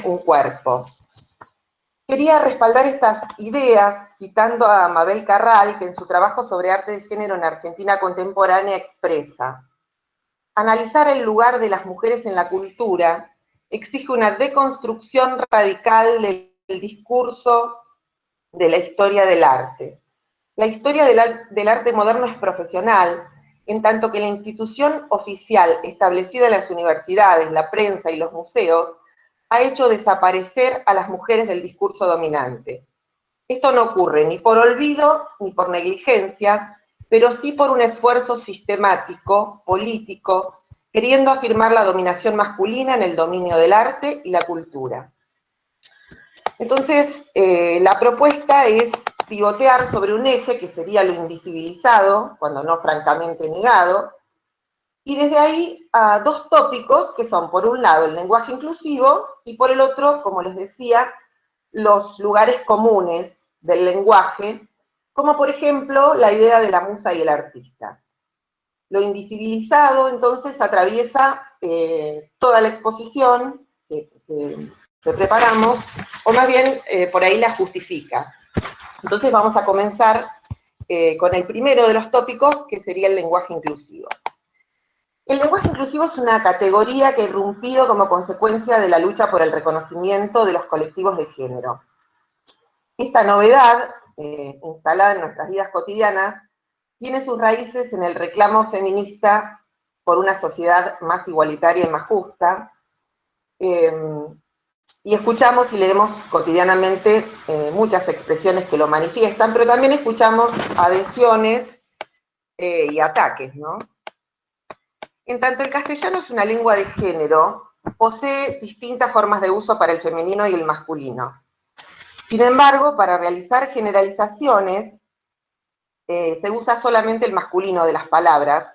un cuerpo. Quería respaldar estas ideas citando a Mabel Carral, que en su trabajo sobre arte de género en Argentina contemporánea expresa: analizar el lugar de las mujeres en la cultura exige una deconstrucción radical del discurso de la historia del arte. La historia del arte moderno es profesional, en tanto que la institución oficial establecida en las universidades, la prensa y los museos ha hecho desaparecer a las mujeres del discurso dominante. Esto no ocurre ni por olvido ni por negligencia, pero sí por un esfuerzo sistemático, político, queriendo afirmar la dominación masculina en el dominio del arte y la cultura. Entonces, la propuesta es pivotear sobre un eje que sería lo invisibilizado, cuando no francamente negado, y desde ahí a dos tópicos que son, por un lado, el lenguaje inclusivo, y por el otro, como les decía, los lugares comunes del lenguaje, como por ejemplo la idea de la musa y el artista. Lo invisibilizado, entonces, atraviesa toda la exposición que preparamos, o más bien por ahí la justifica. Entonces vamos a comenzar con el primero de los tópicos, que sería el lenguaje inclusivo. El lenguaje inclusivo es una categoría que ha irrumpido como consecuencia de la lucha por el reconocimiento de los colectivos de género. Esta novedad, instalada en nuestras vidas cotidianas, tiene sus raíces en el reclamo feminista por una sociedad más igualitaria y más justa, y escuchamos y leemos cotidianamente muchas expresiones que lo manifiestan, pero también escuchamos adhesiones y ataques, ¿no? En tanto el castellano es una lengua de género, posee distintas formas de uso para el femenino y el masculino. Sin embargo, para realizar generalizaciones, se usa solamente el masculino de las palabras,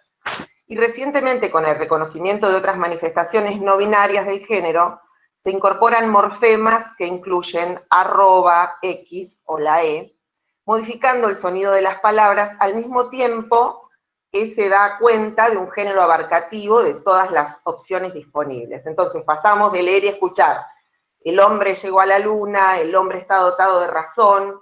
y recientemente, con el reconocimiento de otras manifestaciones no binarias del género, se incorporan morfemas que incluyen arroba, x o la e, modificando el sonido de las palabras al mismo tiempo que se da cuenta de un género abarcativo de todas las opciones disponibles. Entonces pasamos de leer y escuchar: el hombre llegó a la luna, el hombre está dotado de razón,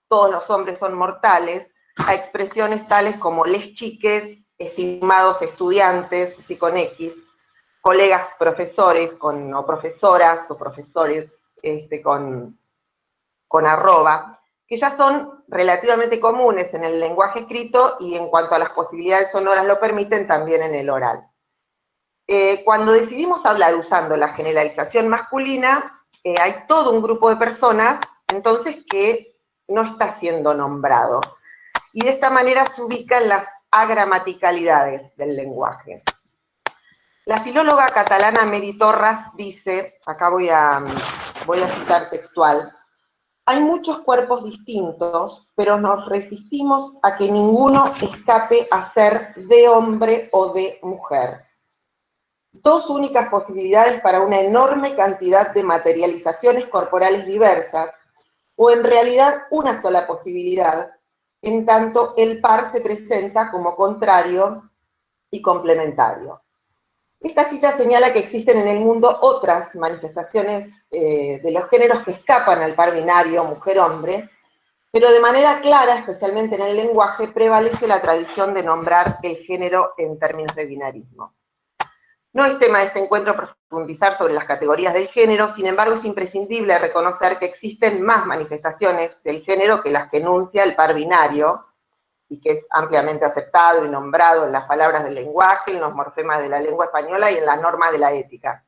todos los hombres son mortales, a expresiones tales como les chiques, estimados estudiantes, sí con X, colegas profesores, o profesoras o profesores con arroba, que ya son relativamente comunes en el lenguaje escrito y, en cuanto a las posibilidades sonoras lo permiten, también en el oral. Cuando decidimos hablar usando la generalización masculina, hay todo un grupo de personas, entonces, que no está siendo nombrado. Y de esta manera se ubican las agramaticalidades del lenguaje. La filóloga catalana Mary Torras dice, acá voy a citar textual: hay muchos cuerpos distintos, pero nos resistimos a que ninguno escape a ser de hombre o de mujer. Dos únicas posibilidades para una enorme cantidad de materializaciones corporales diversas, o en realidad una sola posibilidad, en tanto el par se presenta como contrario y complementario. Esta cita señala que existen en el mundo otras manifestaciones de los géneros que escapan al par binario mujer-hombre, pero de manera clara, especialmente en el lenguaje, prevalece la tradición de nombrar el género en términos de binarismo. No es tema de este encuentro profundizar sobre las categorías del género, sin embargo es imprescindible reconocer que existen más manifestaciones del género que las que enuncia el par binario, y que es ampliamente aceptado y nombrado en las palabras del lenguaje, en los morfemas de la lengua española y en las normas de la ética.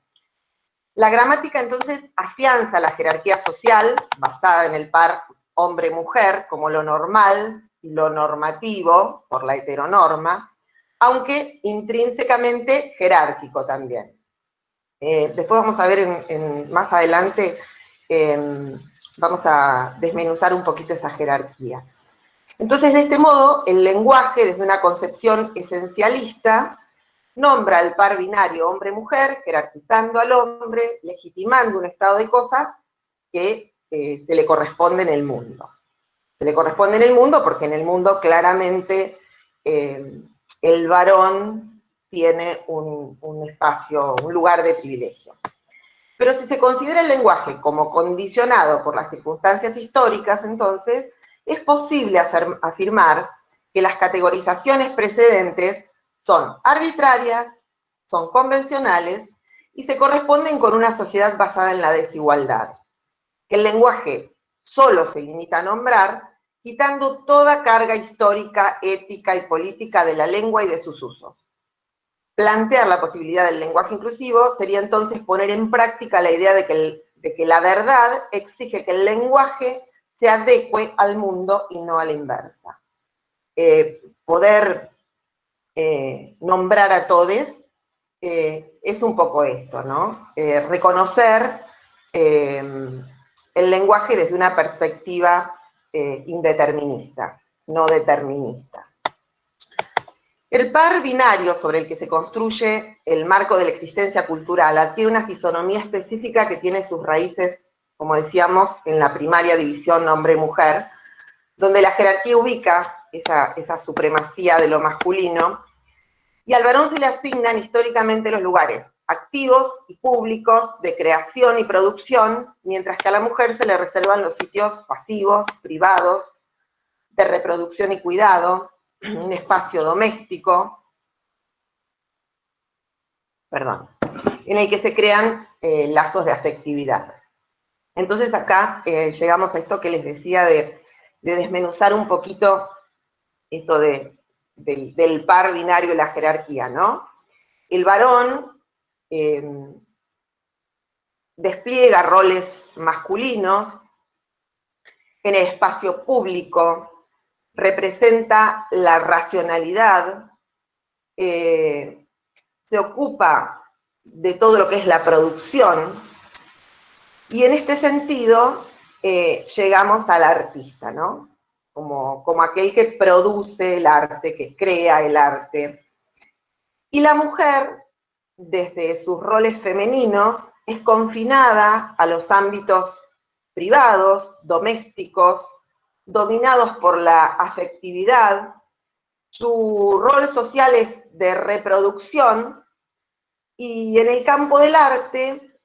La gramática, entonces, afianza la jerarquía social basada en el par hombre-mujer como lo normal y lo normativo por la heteronorma, aunque intrínsecamente jerárquico también. Después vamos a ver más adelante, vamos a desmenuzar un poquito esa jerarquía. Entonces, de este modo, el lenguaje, desde una concepción esencialista, nombra al par binario hombre-mujer, jerarquizando al hombre, legitimando un estado de cosas que se le corresponde en el mundo. Se le corresponde en el mundo porque en el mundo claramente el varón tiene un espacio, un lugar de privilegio. Pero si se considera el lenguaje como condicionado por las circunstancias históricas, entonces es posible afirmar que las categorizaciones precedentes son arbitrarias, son convencionales y se corresponden con una sociedad basada en la desigualdad. Que el lenguaje solo se limita a nombrar, quitando toda carga histórica, ética y política de la lengua y de sus usos. Plantear la posibilidad del lenguaje inclusivo sería entonces poner en práctica la idea de que la verdad exige que el lenguaje se adecue al mundo y no a la inversa. Poder nombrar a todos es un poco esto, ¿no? Reconocer el lenguaje desde una perspectiva indeterminista, no determinista. El par binario sobre el que se construye el marco de la existencia cultural adquiere una fisonomía específica que tiene sus raíces, como decíamos, en la primaria división hombre-mujer, donde la jerarquía ubica esa supremacía de lo masculino, y al varón se le asignan históricamente los lugares activos y públicos de creación y producción, mientras que a la mujer se le reservan los sitios pasivos, privados, de reproducción y cuidado, un espacio doméstico, en el que se crean lazos de afectividad. Entonces acá llegamos a esto que les decía de desmenuzar un poquito esto del par binario y la jerarquía, ¿no? El varón despliega roles masculinos en el espacio público, representa la racionalidad, se ocupa de todo lo que es la producción, y en este sentido llegamos al artista, ¿no? Como aquel que produce el arte, que crea el arte. Y la mujer, desde sus roles femeninos, es confinada a los ámbitos privados, domésticos, dominados por la afectividad. Su rol social es de reproducción, y en el campo del arte,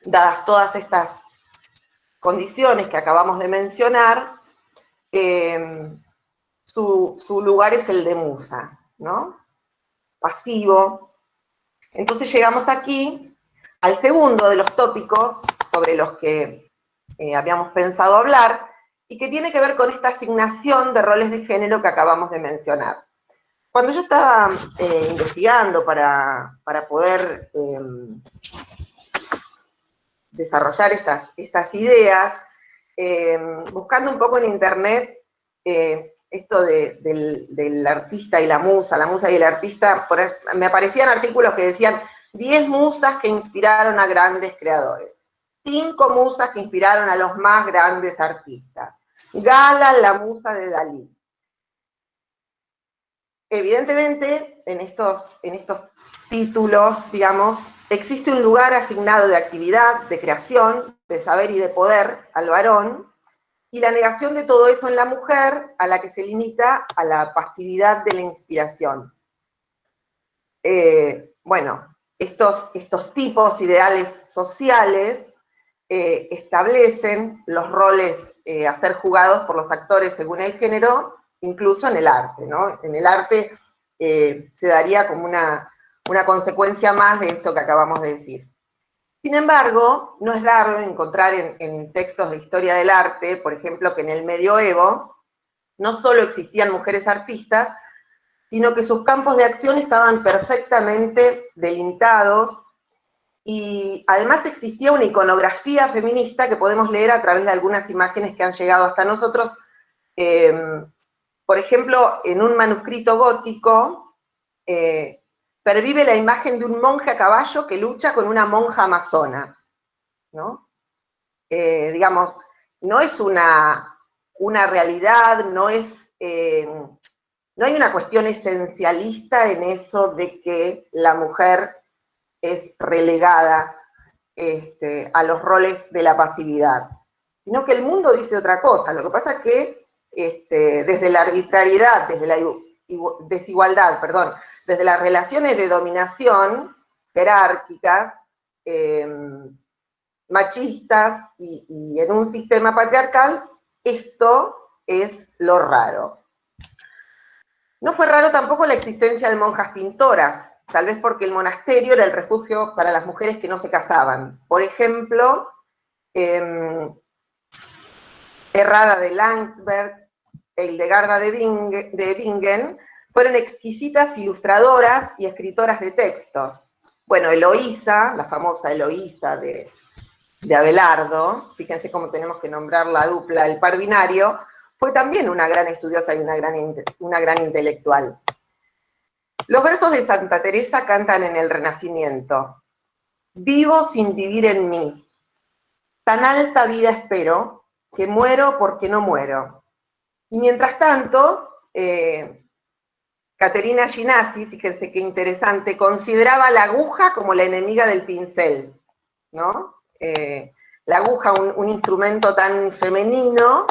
dadas todas estas condiciones que acabamos de mencionar, su lugar es el de musa, ¿no? Pasivo. Entonces llegamos aquí al segundo de los tópicos sobre los que habíamos pensado hablar, y que tiene que ver con esta asignación de roles de género que acabamos de mencionar. Cuando yo estaba investigando para poder desarrollar estas ideas, buscando un poco en internet esto del artista y la musa y el artista, me aparecían artículos que decían 10 musas que inspiraron a grandes creadores, 5 musas que inspiraron a los más grandes artistas, Gala, la musa de Dalí. Evidentemente, en estos títulos, digamos, existe un lugar asignado de actividad, de creación, de saber y de poder al varón, y la negación de todo eso en la mujer, a la que se limita a la pasividad de la inspiración. Bueno, estos tipos ideales sociales establecen los roles a ser jugados por los actores según el género, incluso en el arte, ¿no? En el arte se daría como una consecuencia más de esto que acabamos de decir. Sin embargo, no es raro encontrar en textos de historia del arte, por ejemplo, que en el medioevo no solo existían mujeres artistas, sino que sus campos de acción estaban perfectamente delimitados, y además existía una iconografía feminista que podemos leer a través de algunas imágenes que han llegado hasta nosotros. Por ejemplo, en un manuscrito gótico, pervive la imagen de un monje a caballo que lucha con una monja amazona, ¿no? Digamos, no es una realidad, no hay una cuestión esencialista en eso de que la mujer es relegada a los roles de la pasividad, sino que el mundo dice otra cosa. Lo que pasa es que desde la arbitrariedad, desde la desigualdad, desde las relaciones de dominación jerárquicas, machistas y en un sistema patriarcal, esto es lo raro. No fue raro tampoco la existencia de monjas pintoras, tal vez porque el monasterio era el refugio para las mujeres que no se casaban. Por ejemplo, Errada de Landsberg, Hildegarda de Bingen, fueron exquisitas ilustradoras y escritoras de textos. Bueno, Eloísa, la famosa Eloísa de Abelardo, fíjense cómo tenemos que nombrar la dupla, el par binario, fue también una gran estudiosa y una gran intelectual. Los versos de Santa Teresa cantan en el Renacimiento. Vivo sin vivir en mí, tan alta vida espero, que muero porque no muero. Y mientras tanto, Caterina Ginassi, fíjense qué interesante, consideraba la aguja como la enemiga del pincel, ¿no? La aguja, un instrumento tan femenino,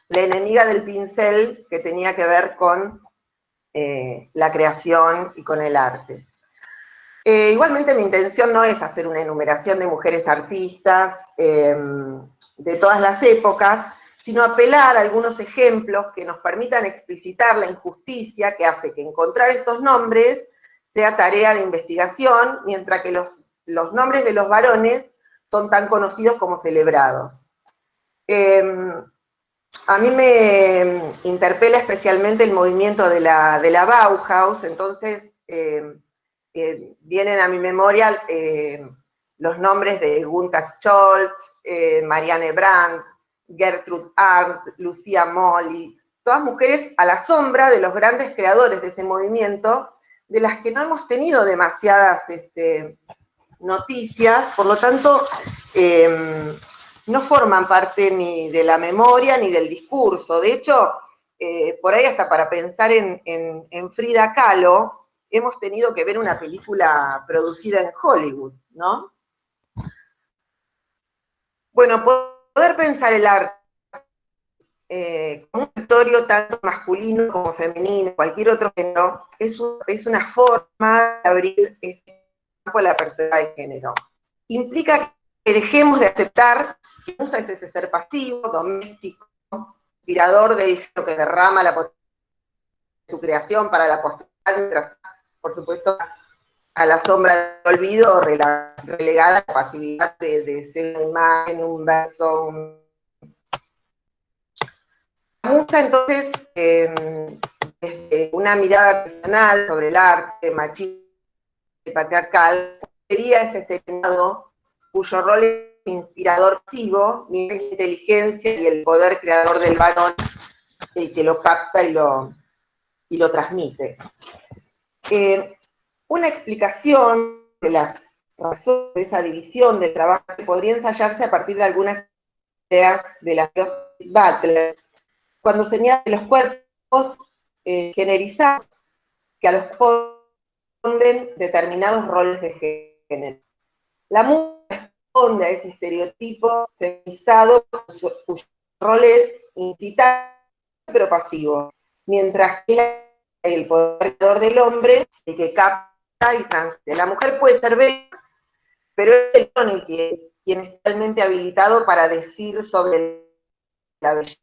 la enemiga del pincel que tenía que ver con la creación y con el arte. Igualmente mi intención no es hacer una enumeración de mujeres artistas de todas las épocas, sino apelar a algunos ejemplos que nos permitan explicitar la injusticia que hace que encontrar estos nombres sea tarea de investigación, mientras que los nombres de los varones son tan conocidos como celebrados. A mí me interpela especialmente el movimiento de la Bauhaus, entonces vienen a mi memoria los nombres de Gunther Scholz, Marianne Brandt, Gertrude Arndt, Lucía Molly, todas mujeres a la sombra de los grandes creadores de ese movimiento, de las que no hemos tenido demasiadas noticias, por lo tanto, no forman parte ni de la memoria ni del discurso. De hecho, por ahí hasta para pensar en Frida Kahlo, hemos tenido que ver una película producida en Hollywood, ¿no? Bueno, poder pensar el arte como un territorio tanto masculino como femenino, cualquier otro género, es una forma de abrir este campo a la perspectiva de género. Implica que dejemos de aceptar que usa ese ser pasivo, doméstico, inspirador de hijos que derrama la potencia de su creación para la posteridad, mientras, por supuesto, a la sombra del olvido, relegada a la pasividad de ser una imagen, un verso, La musa, entonces, desde una mirada personal sobre el arte machista y patriarcal, sería ese externado cuyo rol es inspirador pasivo, ni la inteligencia y el poder creador del varón, el que lo capta y lo transmite. Una explicación de las razones de esa división del trabajo podría ensayarse a partir de algunas ideas de la filósofa Butler, cuando señala que los cuerpos generizados que a los responden determinados roles de género. La mujer responde a ese estereotipo feminizado cuyos roles incitantes pero pasivos, mientras que el poder creador del hombre, el que capta y transmite. La mujer puede ser bella, pero es el varón quien es realmente habilitado para decir sobre la belleza.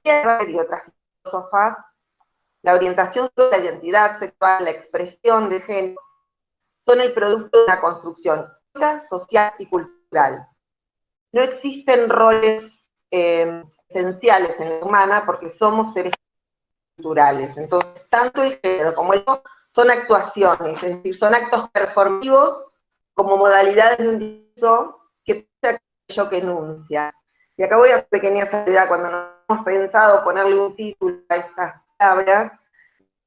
Y otras filósofas, la orientación sobre la identidad sexual, la expresión de género, son el producto de una construcción social y cultural. No existen roles esenciales en la humana porque somos seres culturales. Entonces, tanto el género como el otro son actuaciones, es decir, son actos performativos como modalidades de un discurso que es aquello que enuncia. Y acá voy a hacer pequeña salvedad, cuando nos hemos pensado ponerle un título a estas palabras,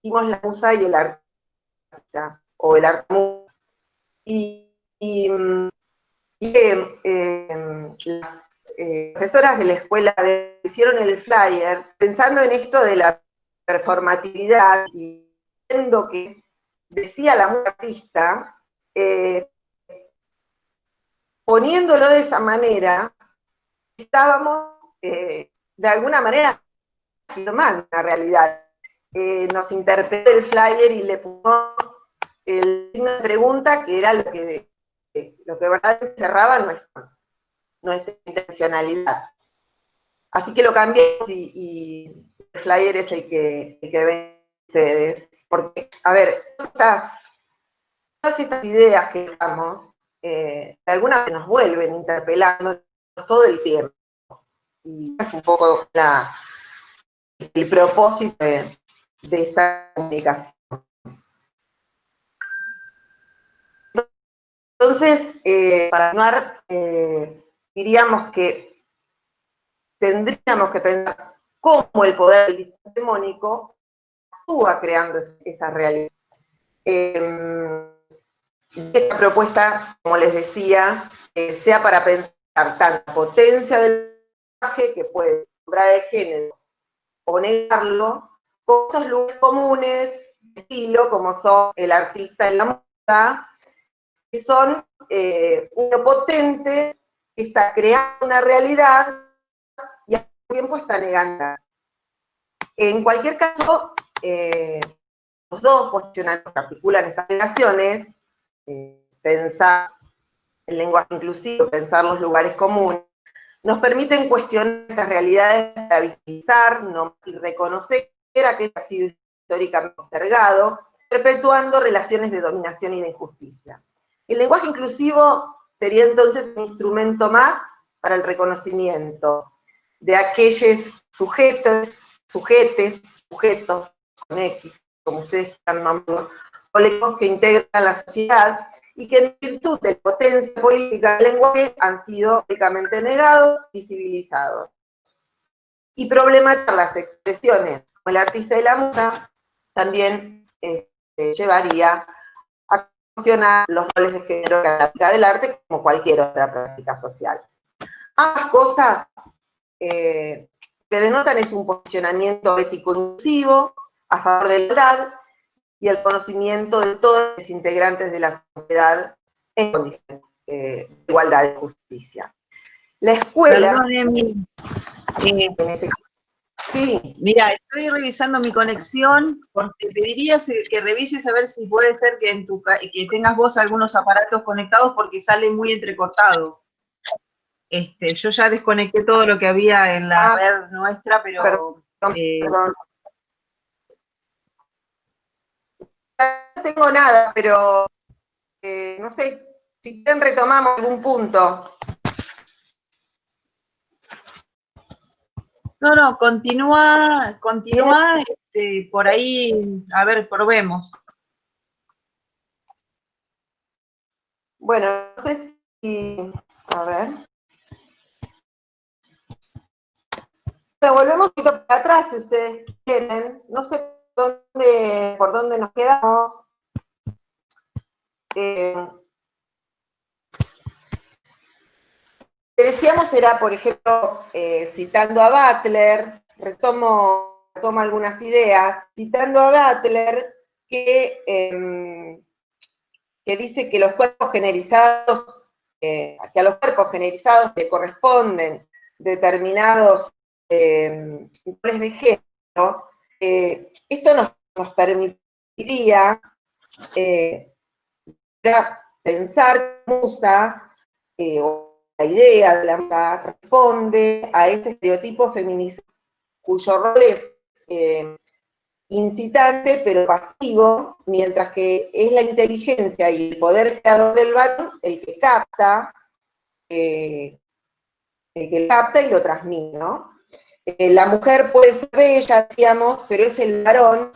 hicimos la musa y el artista, o el arte. Las profesoras de la escuela hicieron el flyer pensando en esto de la performatividad y viendo que decía la mujer artista, poniéndolo de esa manera, estábamos de alguna manera afirmando la realidad. Nos interpretó el flyer y le pusimos el signo de pregunta, que era lo que lo que verdaderamente cerraba nuestra intencionalidad. Así que lo cambiamos y el flyer es el que ven ustedes. Porque, a ver, todas estas ideas que damos, de alguna vez nos vuelven interpelando todo el tiempo. Y es un poco el propósito de esta comunicación. Entonces, para continuar, diríamos que tendríamos que pensar cómo el poder del discurso hegemónico actúa creando esa realidad. Esta propuesta, como les decía, sea para pensar tanto la potencia del lenguaje, que puede nombrar el género o negarlo, con esos lugares comunes de estilo, como son el artista en la moda, que son uno potente que está creando una realidad y al mismo tiempo está negando. En cualquier caso, los dos posicionamientos que articulan estas relaciones, pensar el lenguaje inclusivo, pensar los lugares comunes, nos permiten cuestionar estas realidades para visibilizar y reconocer aquello que ha sido históricamente postergado, perpetuando relaciones de dominación y de injusticia. El lenguaje inclusivo sería entonces un instrumento más para el reconocimiento de aquellos sujetos con X, como ustedes están nombrando, colectivos que integran la sociedad y que en virtud de la potencia política del lenguaje han sido históricamente negados, visibilizados. Y problematizar las expresiones como el artista de la moda también llevaría a cuestionar los roles de género que práctica del arte como cualquier otra práctica social. Ambas cosas que denotan es un posicionamiento ético inclusivo a favor de la igualdad y el conocimiento de todos los integrantes de la sociedad en condiciones de igualdad y justicia. La escuela... Perdón, Emi. Sí. Mira, estoy revisando mi conexión, porque te pediría que revises a ver si puede ser que que tengas vos algunos aparatos conectados porque sale muy entrecortado. Yo ya desconecté todo lo que había en la red nuestra, pero... Perdón. No tengo nada, pero no sé, si quieren retomamos algún punto. No, continúa, por ahí, a ver, probemos. Bueno, no sé si, a ver. Pero volvemos un poquito para atrás, si ustedes quieren. No sé por dónde nos quedamos. Decíamos era, por ejemplo, citando a Butler, retomo algunas ideas, citando a Butler, que dice que los cuerpos generizados, que a los cuerpos generizados le corresponden determinados roles de género, esto nos permitiría pensar que Musa, la idea de la moda responde a ese estereotipo feminista cuyo rol es incitante pero pasivo, mientras que es la inteligencia y el poder creador del varón el que capta y lo transmite, ¿no? La mujer puede ser bella, decíamos, pero es el varón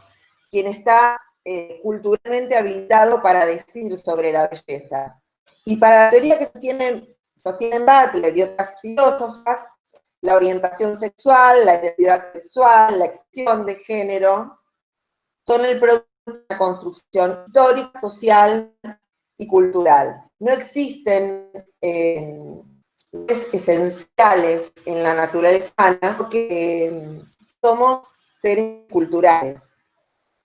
quien está culturalmente habilitado para decir sobre la belleza. Y para la teoría que sostienen Butler y otras filósofas, la orientación sexual, la identidad sexual, la expresión de género, son el producto de una construcción histórica, social y cultural. No existen esenciales en la naturaleza humana porque somos seres culturales.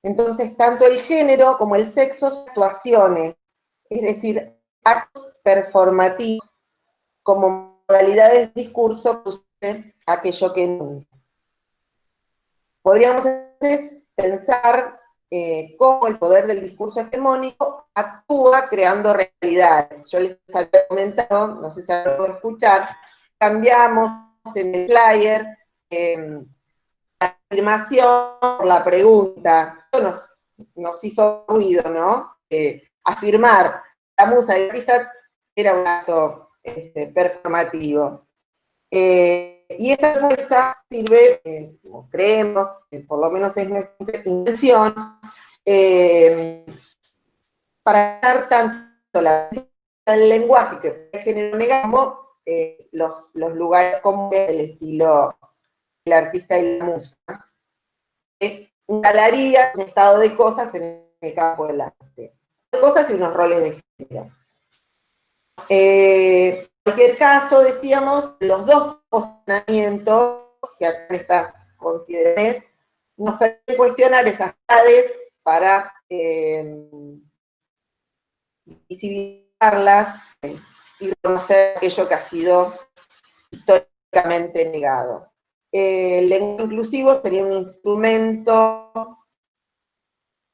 Entonces, tanto el género como el sexo son actuaciones, es decir, actos performativos como modalidades de discurso que usen aquello que enuncia. Podríamos entonces pensar cómo el poder del discurso hegemónico actúa creando realidades. Yo les había comentado, no sé si lo puedo escuchar, cambiamos en el flyer la afirmación por la pregunta. Esto nos hizo ruido, ¿no? Afirmar la musa de artista era un acto performativo. Y esta respuesta sirve, como creemos, por lo menos es nuestra intención, para dar tanto la del lenguaje que puede generar negativo, los lugares comunes del estilo del artista y la musa. Instalaría un estado de cosas en el campo del arte. Cosas y unos roles de género. En cualquier caso, decíamos, los dos posicionamientos que acá en estas consideraciones nos permiten cuestionar esas edades para visibilizarlas y reconocer aquello que ha sido históricamente negado. El lenguaje inclusivo sería un instrumento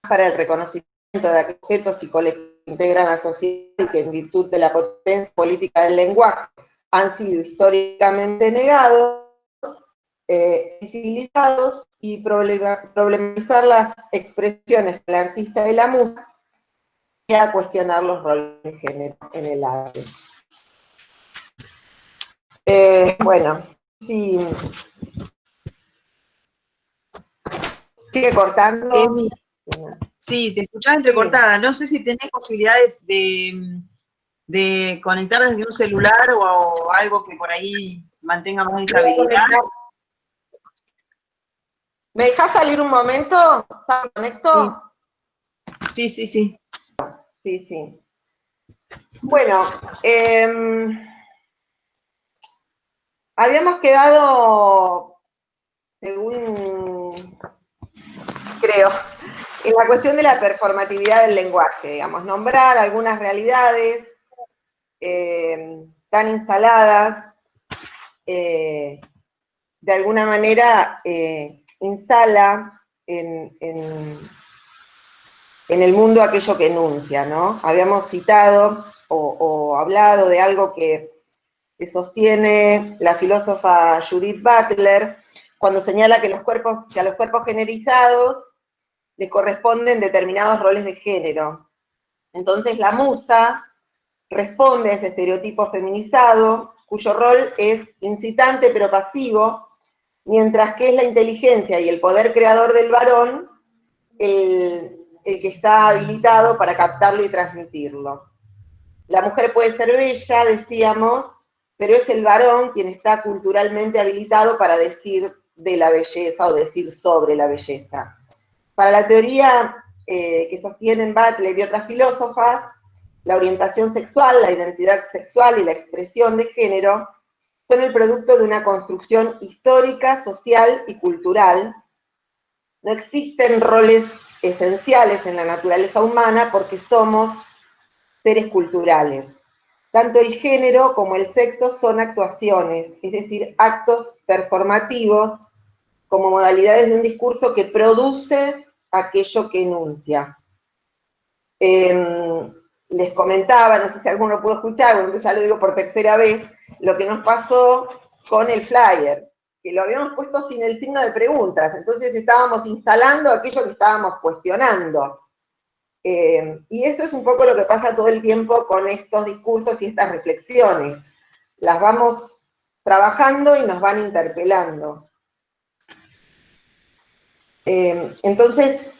para el reconocimiento de aquellos objetos y colectivos que integran la sociedad y que en virtud de la potencia política del lenguaje han sido históricamente negados, visibilizados, y problematizar las expresiones del artista y la música y a cuestionar los roles de género en el arte. Bueno, sí. ¿Sigue cortando? Sí, te escuchaba entrecortada. No sé si tenés posibilidades de conectar desde un celular o algo que por ahí mantenga más estabilidad. ¿Me dejás salir un momento? ¿Me conecto? Sí, sí, sí. Sí, sí. Bueno, habíamos quedado, según creo, en la cuestión de la performatividad del lenguaje, digamos, nombrar algunas realidades tan instaladas, de alguna manera instala en el mundo aquello que enuncia, ¿no? Habíamos citado o hablado de algo que sostiene la filósofa Judith Butler, cuando señala que a los cuerpos generizados le corresponden determinados roles de género. Entonces la musa responde a ese estereotipo feminizado, cuyo rol es incitante pero pasivo, mientras que es la inteligencia y el poder creador del varón el que está habilitado para captarlo y transmitirlo. La mujer puede ser bella, decíamos, pero es el varón quien está culturalmente habilitado para decir de la belleza o decir sobre la belleza. Para la teoría que sostienen Butler y otras filósofas, la orientación sexual, la identidad sexual y la expresión de género son el producto de una construcción histórica, social y cultural. No existen roles esenciales en la naturaleza humana porque somos seres culturales. Tanto el género como el sexo son actuaciones, es decir, actos performativos como modalidades de un discurso que produce aquello que enuncia. Les comentaba, no sé si alguno pudo escuchar, porque ya lo digo por tercera vez, lo que nos pasó con el flyer, que lo habíamos puesto sin el signo de preguntas, entonces estábamos instalando aquello que estábamos cuestionando. Y eso es un poco lo que pasa todo el tiempo con estos discursos y estas reflexiones. Las vamos trabajando y nos van interpelando. Entonces,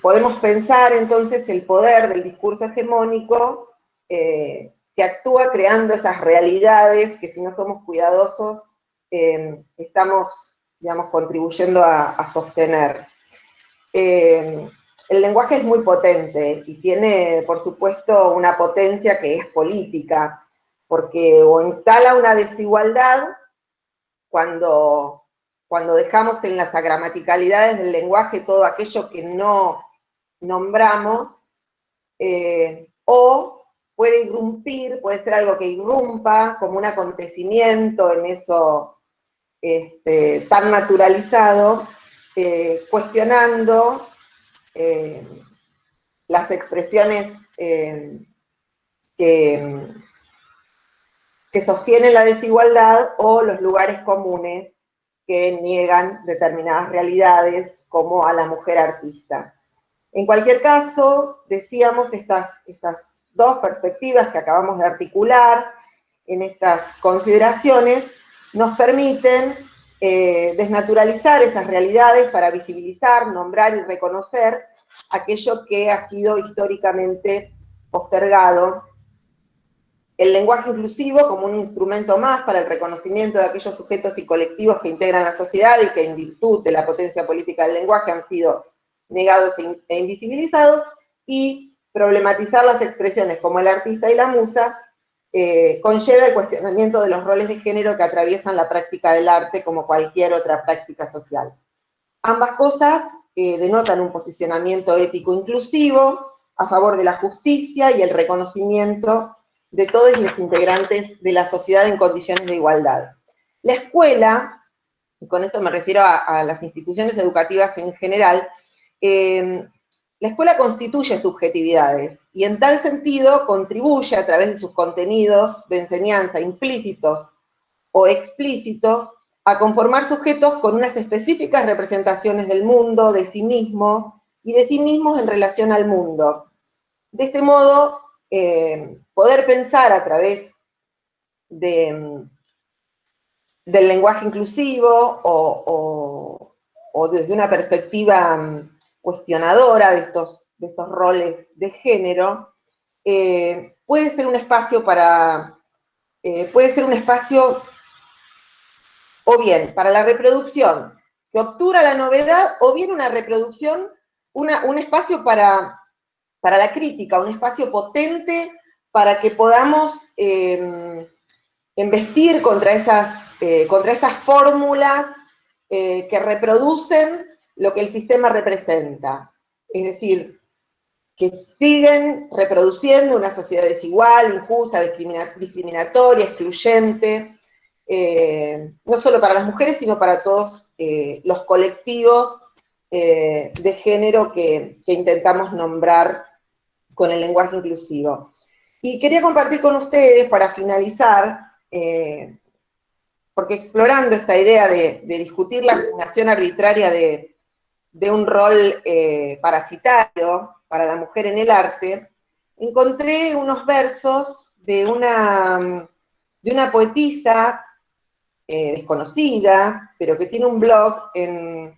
podemos pensar entonces el poder del discurso hegemónico que actúa creando esas realidades que si no somos cuidadosos estamos, digamos, contribuyendo a sostener. El lenguaje es muy potente y tiene, por supuesto, una potencia que es política, porque o instala una desigualdad cuando dejamos en las gramaticalidades del lenguaje todo aquello que no nombramos, o puede irrumpir, puede ser algo que irrumpa como un acontecimiento en eso tan naturalizado, cuestionando las expresiones que sostienen la desigualdad o los lugares comunes que niegan determinadas realidades, como a la mujer artista. En cualquier caso, decíamos, estas dos perspectivas que acabamos de articular en estas consideraciones nos permiten desnaturalizar esas realidades para visibilizar, nombrar y reconocer aquello que ha sido históricamente postergado. El lenguaje inclusivo como un instrumento más para el reconocimiento de aquellos sujetos y colectivos que integran la sociedad y que en virtud de la potencia política del lenguaje han sido negados e invisibilizados, y problematizar las expresiones como el artista y la musa conlleva el cuestionamiento de los roles de género que atraviesan la práctica del arte como cualquier otra práctica social. Ambas cosas denotan un posicionamiento ético inclusivo a favor de la justicia y el reconocimiento de todos los integrantes de la sociedad en condiciones de igualdad. La escuela, y con esto me refiero a las instituciones educativas en general, la escuela constituye subjetividades y en tal sentido contribuye a través de sus contenidos de enseñanza implícitos o explícitos a conformar sujetos con unas específicas representaciones del mundo, de sí mismo y de sí mismos en relación al mundo. De este modo, poder pensar a través del lenguaje inclusivo o desde una perspectiva cuestionadora de estos roles de género, puede ser un espacio o bien para la reproducción que obtura la novedad, o bien una reproducción, un espacio para la crítica, un espacio potente para que podamos embestir contra esas fórmulas que reproducen lo que el sistema representa. Es decir, que siguen reproduciendo una sociedad desigual, injusta, discriminatoria, excluyente, no solo para las mujeres, sino para todos los colectivos de género que intentamos nombrar con el lenguaje inclusivo. Y quería compartir con ustedes, para finalizar, porque explorando esta idea de discutir la asignación arbitraria de un rol parasitario para la mujer en el arte, encontré unos versos de una poetisa desconocida, pero que tiene un blog en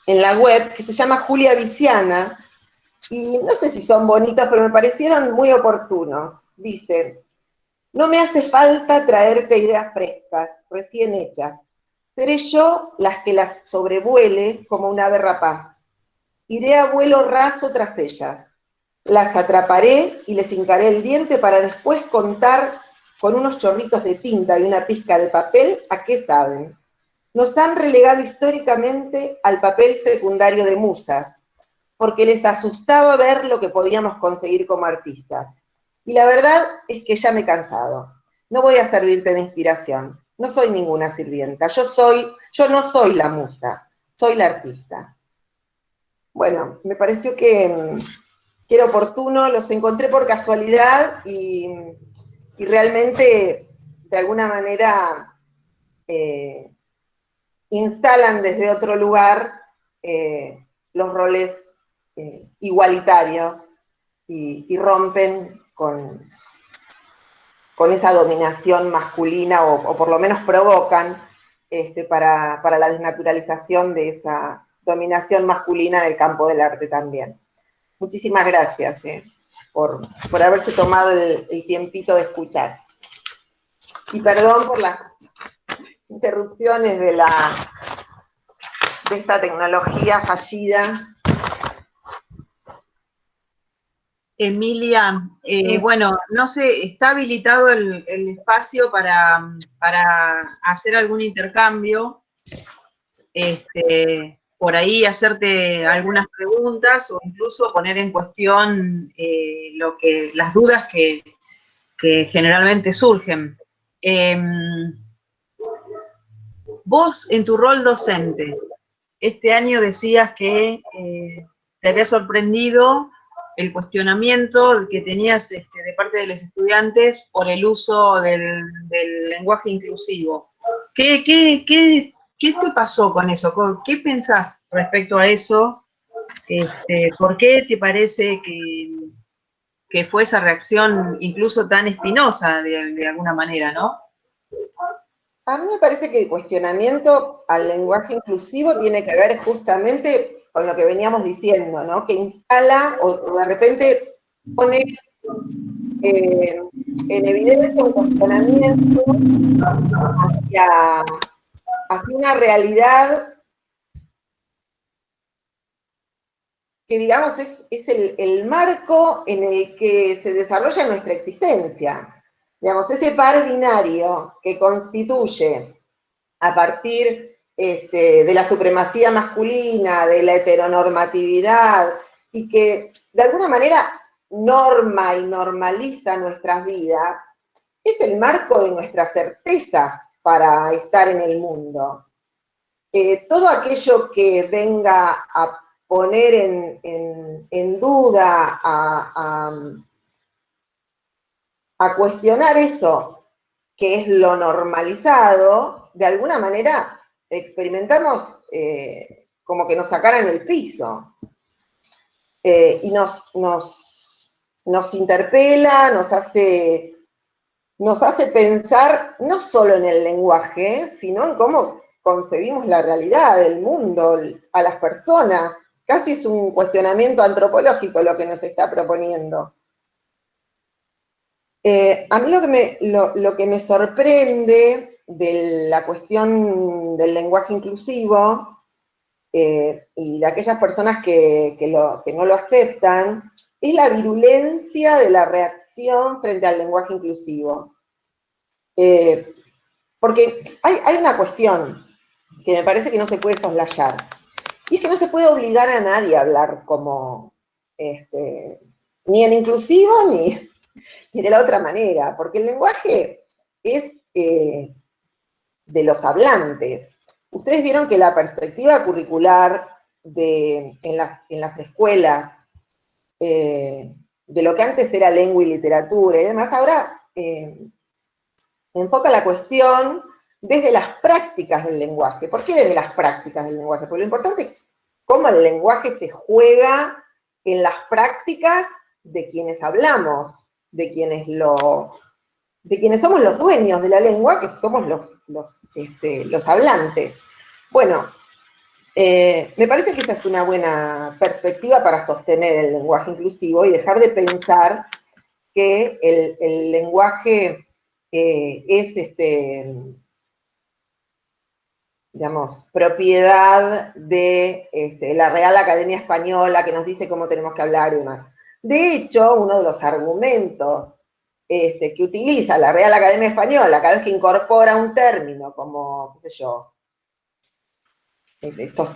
la web, que se llama Julia Viciana, y no sé si son bonitos, pero me parecieron muy oportunos. Dice: no me hace falta traerte ideas frescas, recién hechas. Seré yo las que las sobrevuele como un ave rapaz. Iré a vuelo raso tras ellas. Las atraparé y les hincaré el diente para después contar con unos chorritos de tinta y una pizca de papel a qué saben. Nos han relegado históricamente al papel secundario de musas, porque les asustaba ver lo que podíamos conseguir como artistas. Y la verdad es que ya me he cansado. No voy a servirte de inspiración. No soy ninguna sirvienta. Yo no soy la musa, soy la artista. Bueno, me pareció que era oportuno, los encontré por casualidad y realmente, de alguna manera, instalan desde otro lugar los roles igualitarios y rompen con esa dominación masculina, o por lo menos provocan para la desnaturalización de esa dominación masculina en el campo del arte también. Muchísimas gracias por haberse tomado el tiempito de escuchar. Y perdón por las interrupciones de esta tecnología fallida. Emilia, bueno, no sé, ¿está habilitado el espacio para hacer algún intercambio? Por ahí hacerte algunas preguntas o incluso poner en cuestión las dudas que generalmente surgen. Vos, en tu rol docente, este año decías que te había sorprendido el cuestionamiento que tenías de parte de los estudiantes por el uso del lenguaje inclusivo. ¿Qué te pasó con eso? ¿Qué pensás respecto a eso? ¿Por qué te parece que fue esa reacción incluso tan espinosa de alguna manera, ¿no? A mí me parece que el cuestionamiento al lenguaje inclusivo tiene que ver justamente con lo que veníamos diciendo, ¿no? Que instala o de repente pone en evidencia un cuestionamiento hacia una realidad que, digamos, es el marco en el que se desarrolla nuestra existencia. Digamos, ese par binario que constituye a partir de la supremacía masculina, de la heteronormatividad, y que de alguna manera norma y normaliza nuestras vidas, es el marco de nuestras certezas para estar en el mundo. Todo aquello que venga a poner en duda, a cuestionar eso que es lo normalizado, de alguna manera experimentamos como que nos sacaran el piso. Y nos interpela, nos hace pensar no solo en el lenguaje, sino en cómo concebimos la realidad, el mundo, a las personas. Casi es un cuestionamiento antropológico lo que nos está proponiendo. A mí lo que me sorprende de la cuestión del lenguaje inclusivo y de aquellas personas que no lo aceptan, es la virulencia de la reacción frente al lenguaje inclusivo. Porque hay una cuestión que me parece que no se puede soslayar, y es que no se puede obligar a nadie a hablar como, ni en inclusivo, ni de la otra manera, porque el lenguaje es de los hablantes. Ustedes vieron que la perspectiva curricular en las escuelas, de lo que antes era lengua y literatura y demás, ahora enfoca la cuestión desde las prácticas del lenguaje. ¿Por qué desde las prácticas del lenguaje? Porque lo importante es cómo el lenguaje se juega en las prácticas de quienes hablamos, de quienes somos los dueños de la lengua, que somos los hablantes. Bueno, me parece que esa es una buena perspectiva para sostener el lenguaje inclusivo y dejar de pensar que el lenguaje es, digamos, propiedad de la Real Academia Española, que nos dice cómo tenemos que hablar y demás. De hecho, uno de los argumentos que utiliza la Real Academia Española cada vez que incorpora un término como, qué sé yo, estos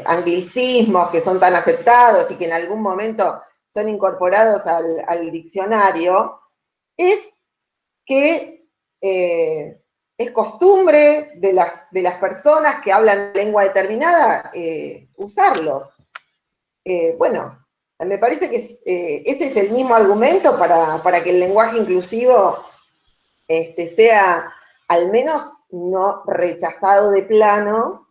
anglicismos que son tan aceptados y que en algún momento son incorporados al diccionario, es que es costumbre de las personas que hablan lengua determinada usarlos. Bueno, me parece que ese es el mismo argumento para que el lenguaje inclusivo sea al menos no rechazado de plano,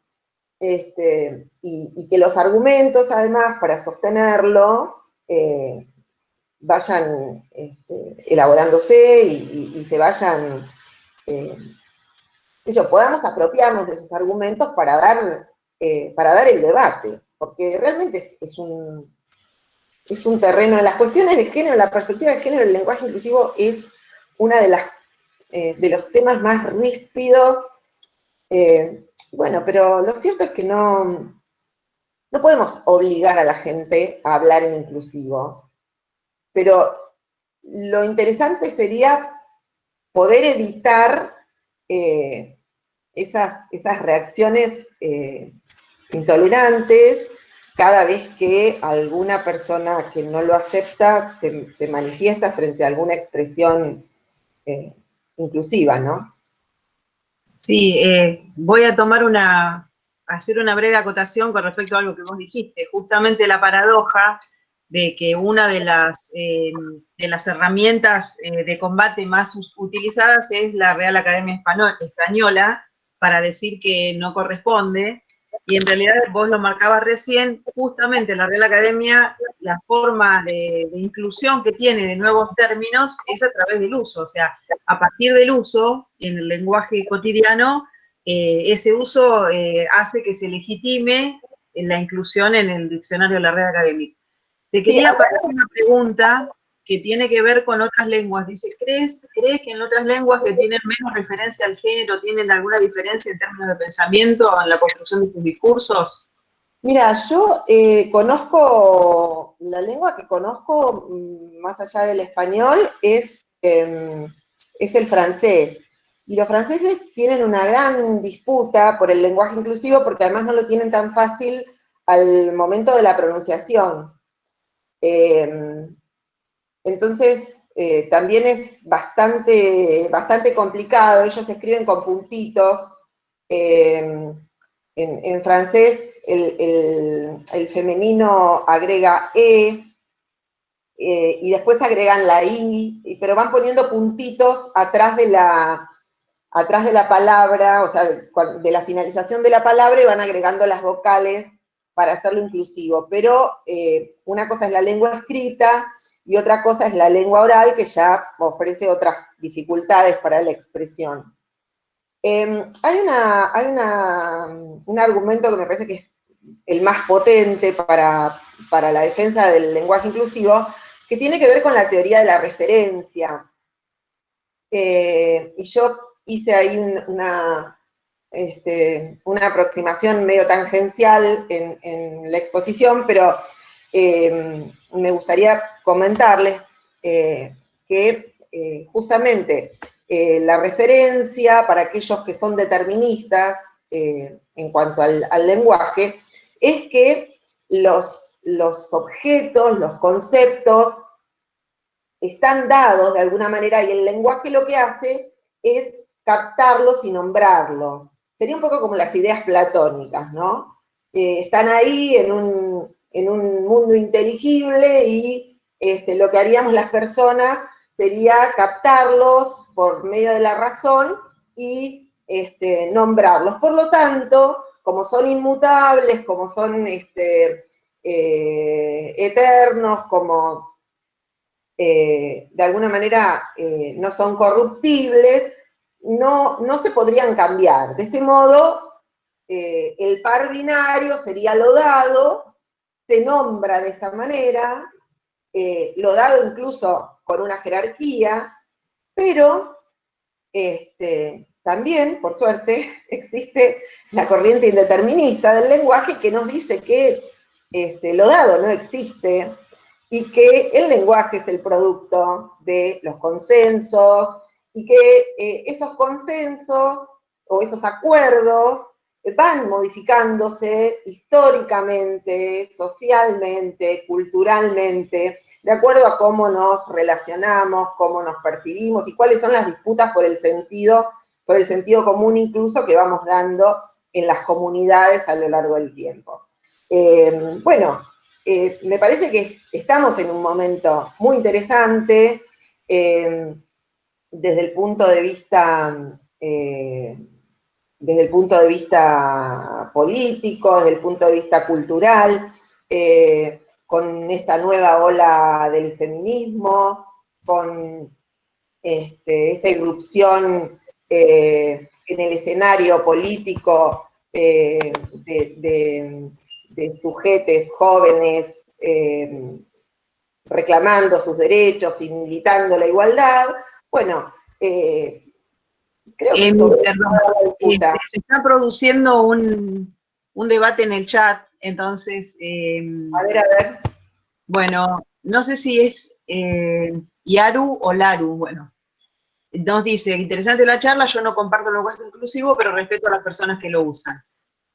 y que los argumentos, además, para sostenerlo, vayan elaborándose y se vayan, podamos apropiarnos de esos argumentos para dar el debate, porque realmente es un terreno. En las cuestiones de género, la perspectiva de género, el lenguaje inclusivo es una de los temas más ríspidos. Bueno, pero lo cierto es que no podemos obligar a la gente a hablar en inclusivo, pero lo interesante sería poder evitar esas reacciones intolerantes cada vez que alguna persona que no lo acepta se manifiesta frente a alguna expresión inclusiva, ¿no? Sí, voy a tomar una hacer una breve acotación con respecto a algo que vos dijiste, justamente la paradoja de que una de las herramientas de combate más utilizadas es la Real Academia Española para decir que no corresponde, y en realidad vos lo marcabas recién, justamente la Real Academia, la forma de inclusión que tiene de nuevos términos es a través del uso, o sea, a partir del uso en el lenguaje cotidiano, ese uso hace que se legitime la inclusión en el diccionario de la Real Academia. Te quería hacer una pregunta que tiene que ver con otras lenguas. Dice, ¿crees que en otras lenguas que tienen menos referencia al género tienen alguna diferencia en términos de pensamiento en la construcción de sus discursos? Mira, yo conozco, la lengua que conozco, más allá del español, es el francés. Y los franceses tienen una gran disputa por el lenguaje inclusivo porque además no lo tienen tan fácil al momento de la pronunciación. Entonces, también es bastante complicado. Ellos escriben con puntitos. En francés, el femenino agrega y después agregan la I, pero van poniendo puntitos atrás de la palabra, o sea, de la finalización de la palabra, y van agregando las vocales para hacerlo inclusivo. Pero una cosa es la lengua escrita y otra cosa es la lengua oral, que ya ofrece otras dificultades para la expresión. Hay un argumento que me parece que es el más potente para la defensa del lenguaje inclusivo, que tiene que ver con la teoría de la referencia. Y yo hice ahí una aproximación medio tangencial en la exposición, pero me gustaría comentarles que justamente la referencia para aquellos que son deterministas en cuanto al lenguaje es que los objetos, los conceptos están dados de alguna manera y el lenguaje lo que hace es captarlos y nombrarlos. Sería un poco como las ideas platónicas, ¿no? Están ahí en un mundo inteligible y lo que haríamos las personas sería captarlos por medio de la razón y nombrarlos. Por lo tanto, como son inmutables, como son eternos, como de alguna manera no son corruptibles, no se podrían cambiar. De este modo, el par binario sería lodado, se nombra de esta manera, lodado incluso con una jerarquía, pero también, por suerte, existe la corriente indeterminista del lenguaje que nos dice que lodado no existe y que el lenguaje es el producto de los consensos y que esos consensos o esos acuerdos van modificándose históricamente, socialmente, culturalmente, de acuerdo a cómo nos relacionamos, cómo nos percibimos y cuáles son las disputas por el sentido común incluso que vamos dando en las comunidades a lo largo del tiempo. Me parece que estamos en un momento muy interesante desde el punto de vista político, desde el punto de vista cultural, con esta nueva ola del feminismo, con esta irrupción en el escenario político de sujetes jóvenes reclamando sus derechos y militando la igualdad. Bueno, creo que se está produciendo un debate en el chat, entonces... a ver. Bueno, no sé si es Yaru o Laru, bueno. Nos dice, interesante la charla, yo no comparto el lenguaje inclusivo, pero respeto a las personas que lo usan.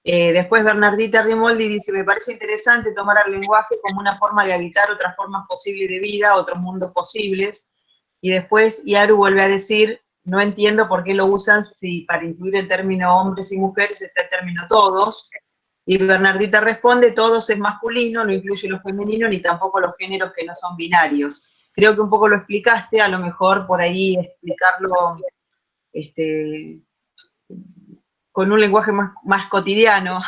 Después Bernardita Rimoldi dice, me parece interesante tomar el lenguaje como una forma de habitar otras formas posibles de vida, otros mundos posibles. Y después Yaru vuelve a decir, no entiendo por qué lo usan si para incluir el término hombres y mujeres está el término todos. Y Bernardita responde, todos es masculino, no incluye lo femenino ni tampoco los géneros que no son binarios. Creo que un poco lo explicaste, a lo mejor por ahí explicarlo con un lenguaje más cotidiano,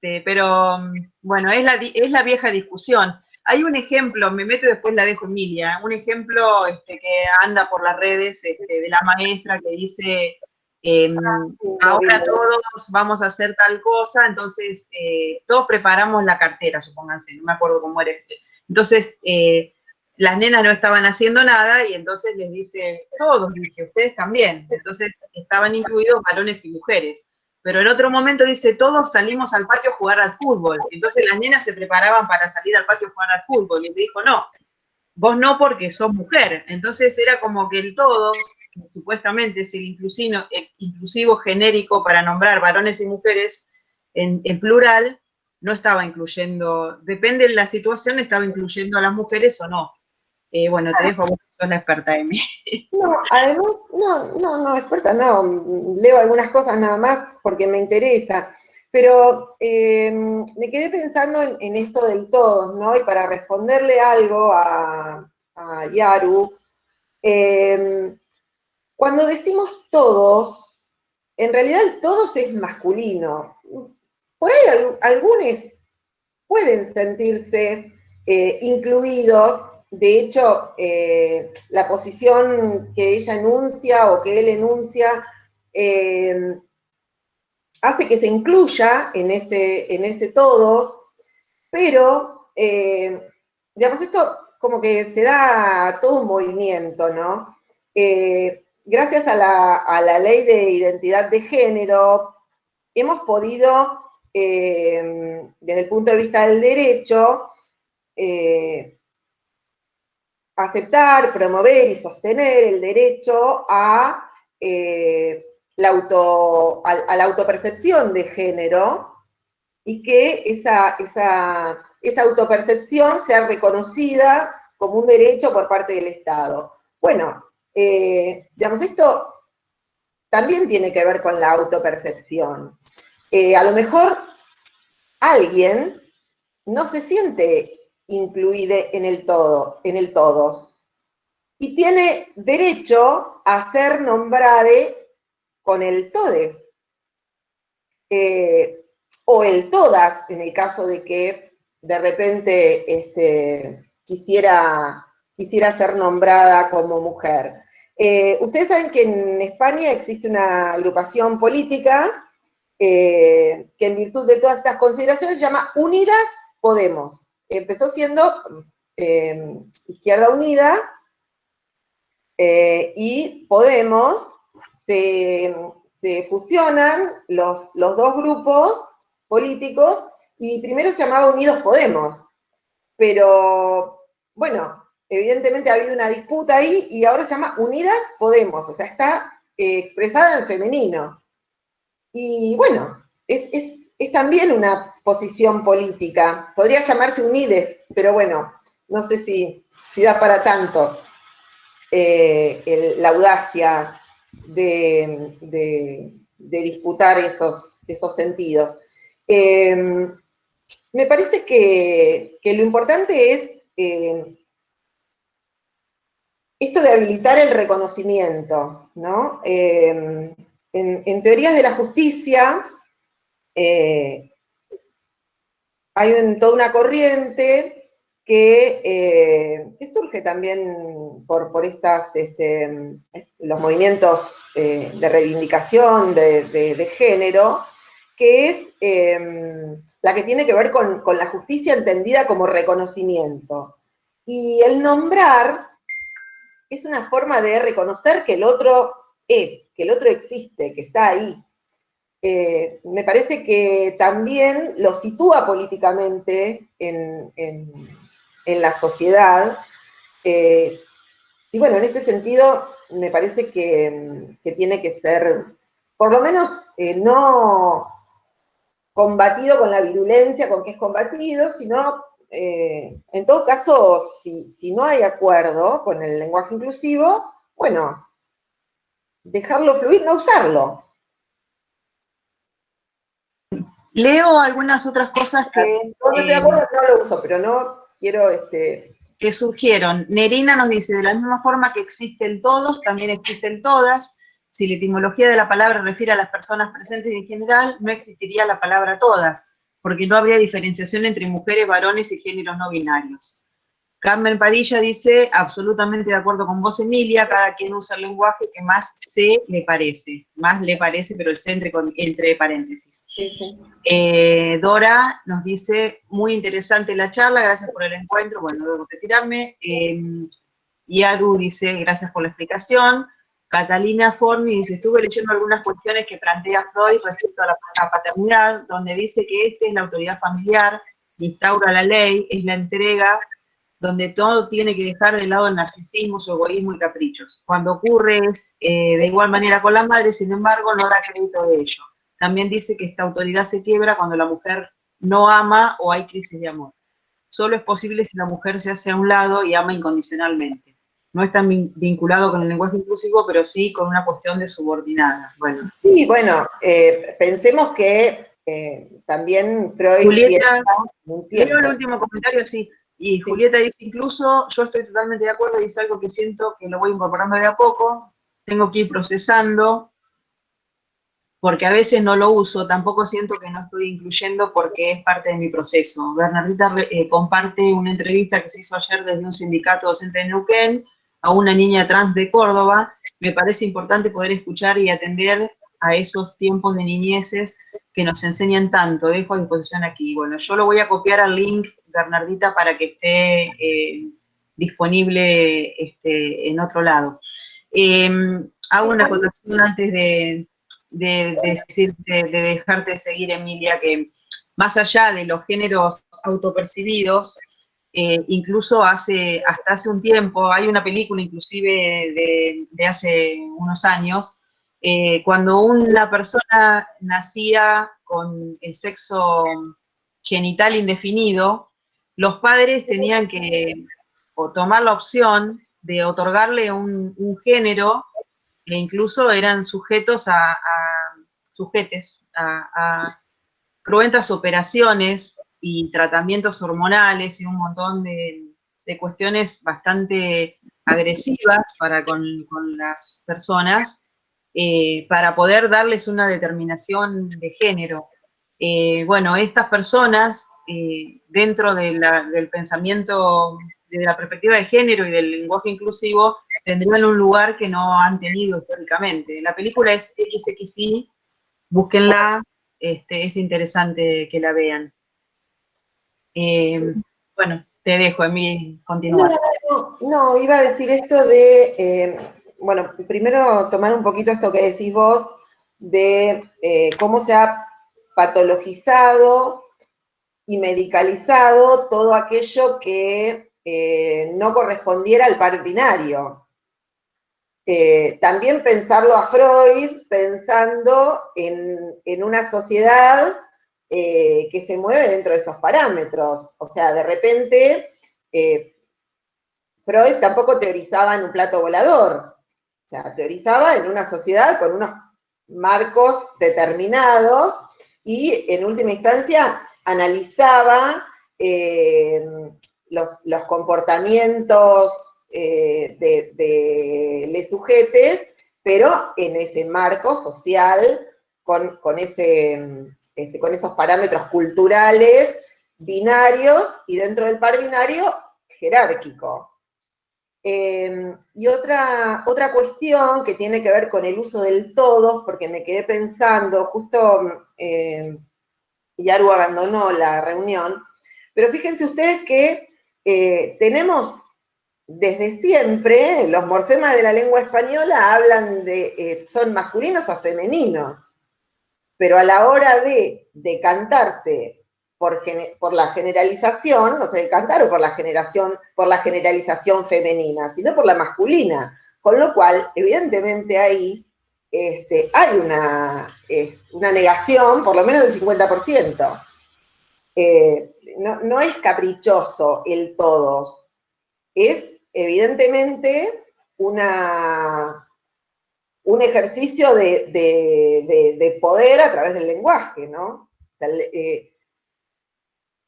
pero bueno, es la vieja discusión. Hay un ejemplo, me meto y después la dejo Emilia, un ejemplo que anda por las redes de la maestra que dice, ahora todos vamos a hacer tal cosa, entonces todos preparamos la cartera, supónganse, no me acuerdo cómo era. Entonces, las nenas no estaban haciendo nada y entonces les dice, todos, dije, ustedes también. Entonces estaban incluidos varones y mujeres. Pero en otro momento dice, todos salimos al patio a jugar al fútbol. Entonces las nenas se preparaban para salir al patio a jugar al fútbol. Y le dijo, no, vos no porque sos mujer. Entonces era como que el todos, supuestamente es el inclusivo genérico para nombrar varones y mujeres en plural, no estaba incluyendo, depende de la situación, estaba incluyendo a las mujeres o no. Bueno, te dejo, vos sos la experta, Emi. No, además, no, experta, no, leo algunas cosas nada más porque me interesa, pero me quedé pensando en esto del todos, ¿no? Y para responderle algo a Yaru, cuando decimos todos, en realidad el todos es masculino. Por ahí algunos pueden sentirse incluidos. De hecho, la posición que ella enuncia o que él enuncia hace que se incluya en ese todos, pero, digamos, esto como que se da todo un movimiento, ¿no? Gracias a la ley de identidad de género, hemos podido, desde el punto de vista del derecho, aceptar, promover y sostener el derecho a la autopercepción de género y que esa autopercepción sea reconocida como un derecho por parte del Estado. Bueno, digamos, esto también tiene que ver con la autopercepción. A lo mejor alguien no se siente incluido en el todos, y tiene derecho a ser nombrado con el todes, o el todas, en el caso de que de repente quisiera ser nombrada como mujer. Ustedes saben que en España existe una agrupación política que en virtud de todas estas consideraciones se llama Unidas Podemos. Empezó siendo Izquierda Unida y Podemos, se fusionan los dos grupos políticos y primero se llamaba Unidos Podemos, pero bueno, evidentemente ha habido una disputa ahí y ahora se llama Unidas Podemos, o sea, está expresada en femenino. Y bueno, es también una posición política. Podría llamarse Unides, pero bueno, no sé si da para tanto la audacia de disputar esos sentidos. Me parece que lo importante es esto de habilitar el reconocimiento, ¿no? En teorías de la justicia hay toda una corriente que surge también por los movimientos de reivindicación de género, que es la que tiene que ver con la justicia entendida como reconocimiento. Y el nombrar es una forma de reconocer que el otro que el otro existe, que está ahí. Me parece que también lo sitúa políticamente en la sociedad. Y bueno, en este sentido, me parece que tiene que ser, por lo menos, no combatido con la virulencia con que es combatido, sino, en todo caso, si no hay acuerdo con el lenguaje inclusivo, bueno, dejarlo fluir, no usarlo. Leo algunas otras cosas que... No estoy de acuerdo, no lo uso, pero no quiero... que surgieron. Nerina nos dice, de la misma forma que existen todos, también existen todas. Si la etimología de la palabra refiere a las personas presentes en general, no existiría la palabra todas, porque no habría diferenciación entre mujeres, varones y géneros no binarios. Carmen Padilla dice, absolutamente de acuerdo con vos, Emilia, cada quien usa el lenguaje que más le parece, pero el C entre paréntesis. Sí, sí. Dora nos dice, muy interesante la charla, gracias por el encuentro, bueno, debo retirarme. Yaru dice, gracias por la explicación. Catalina Forni dice, estuve leyendo algunas cuestiones que plantea Freud respecto a la paternidad, donde dice que esta es la autoridad familiar, instaura la ley, es la entrega, donde todo tiene que dejar de lado el narcisismo, su egoísmo y caprichos. Cuando ocurre es de igual manera con la madre, sin embargo, no da crédito de ello. También dice que esta autoridad se quiebra cuando la mujer no ama o hay crisis de amor. Solo es posible si la mujer se hace a un lado y ama incondicionalmente. No está vinculado con el lenguaje inclusivo, pero sí con una cuestión de subordinada. Bueno. Sí, bueno, pensemos que también Freud Julieta, un leo tiempo. el último comentario, sí. Y Julieta dice, incluso yo estoy totalmente de acuerdo y es algo que siento que lo voy incorporando de a poco, tengo que ir procesando, porque a veces no lo uso, tampoco siento que no estoy incluyendo porque es parte de mi proceso. Bernardita comparte una entrevista que se hizo ayer desde un sindicato docente de Neuquén a una niña trans de Córdoba. Me parece importante poder escuchar y atender a esos tiempos de niñeces que nos enseñan tanto. Dejo a disposición aquí. Bueno, yo lo voy a copiar al link, Bernardita, para que esté disponible en otro lado. Hago una acotación antes de dejarte seguir, Emilia, que más allá de los géneros autopercibidos, incluso hasta hace un tiempo, hay una película inclusive de hace unos años, cuando una persona nacía con el sexo genital indefinido, los padres tenían que tomar la opción de otorgarle un género e incluso eran sujetos a cruentas operaciones y tratamientos hormonales y un montón de cuestiones bastante agresivas con las personas para poder darles una determinación de género. Bueno, estas personas, dentro del pensamiento, de la perspectiva de género y del lenguaje inclusivo, tendrían un lugar que no han tenido históricamente. La película es XXI, búsquenla, es interesante que la vean. Bueno, te dejo, Emi, continuar. No, iba a decir esto de, bueno, primero tomar un poquito esto que decís vos, de cómo se ha patologizado y medicalizado todo aquello que no correspondiera al par binario. También pensarlo a Freud pensando en una sociedad que se mueve dentro de esos parámetros. O sea, de repente, Freud tampoco teorizaba en un plato volador. O sea, teorizaba en una sociedad con unos marcos determinados y en última instancia analizaba los comportamientos de les sujetes, pero en ese marco social, con esos parámetros culturales binarios y dentro del par binario jerárquico. Y otra cuestión que tiene que ver con el uso del todos, porque me quedé pensando, justo Yaru abandonó la reunión, pero fíjense ustedes que tenemos desde siempre, los morfemas de la lengua española hablan son masculinos o femeninos, pero a la hora de cantarse por la generalización, no sé, cantar o por la generalización femenina, sino por la masculina, con lo cual, evidentemente ahí hay una negación, por lo menos del 50%. No es caprichoso el todos, es evidentemente una un ejercicio de poder a través del lenguaje, ¿no? O sea,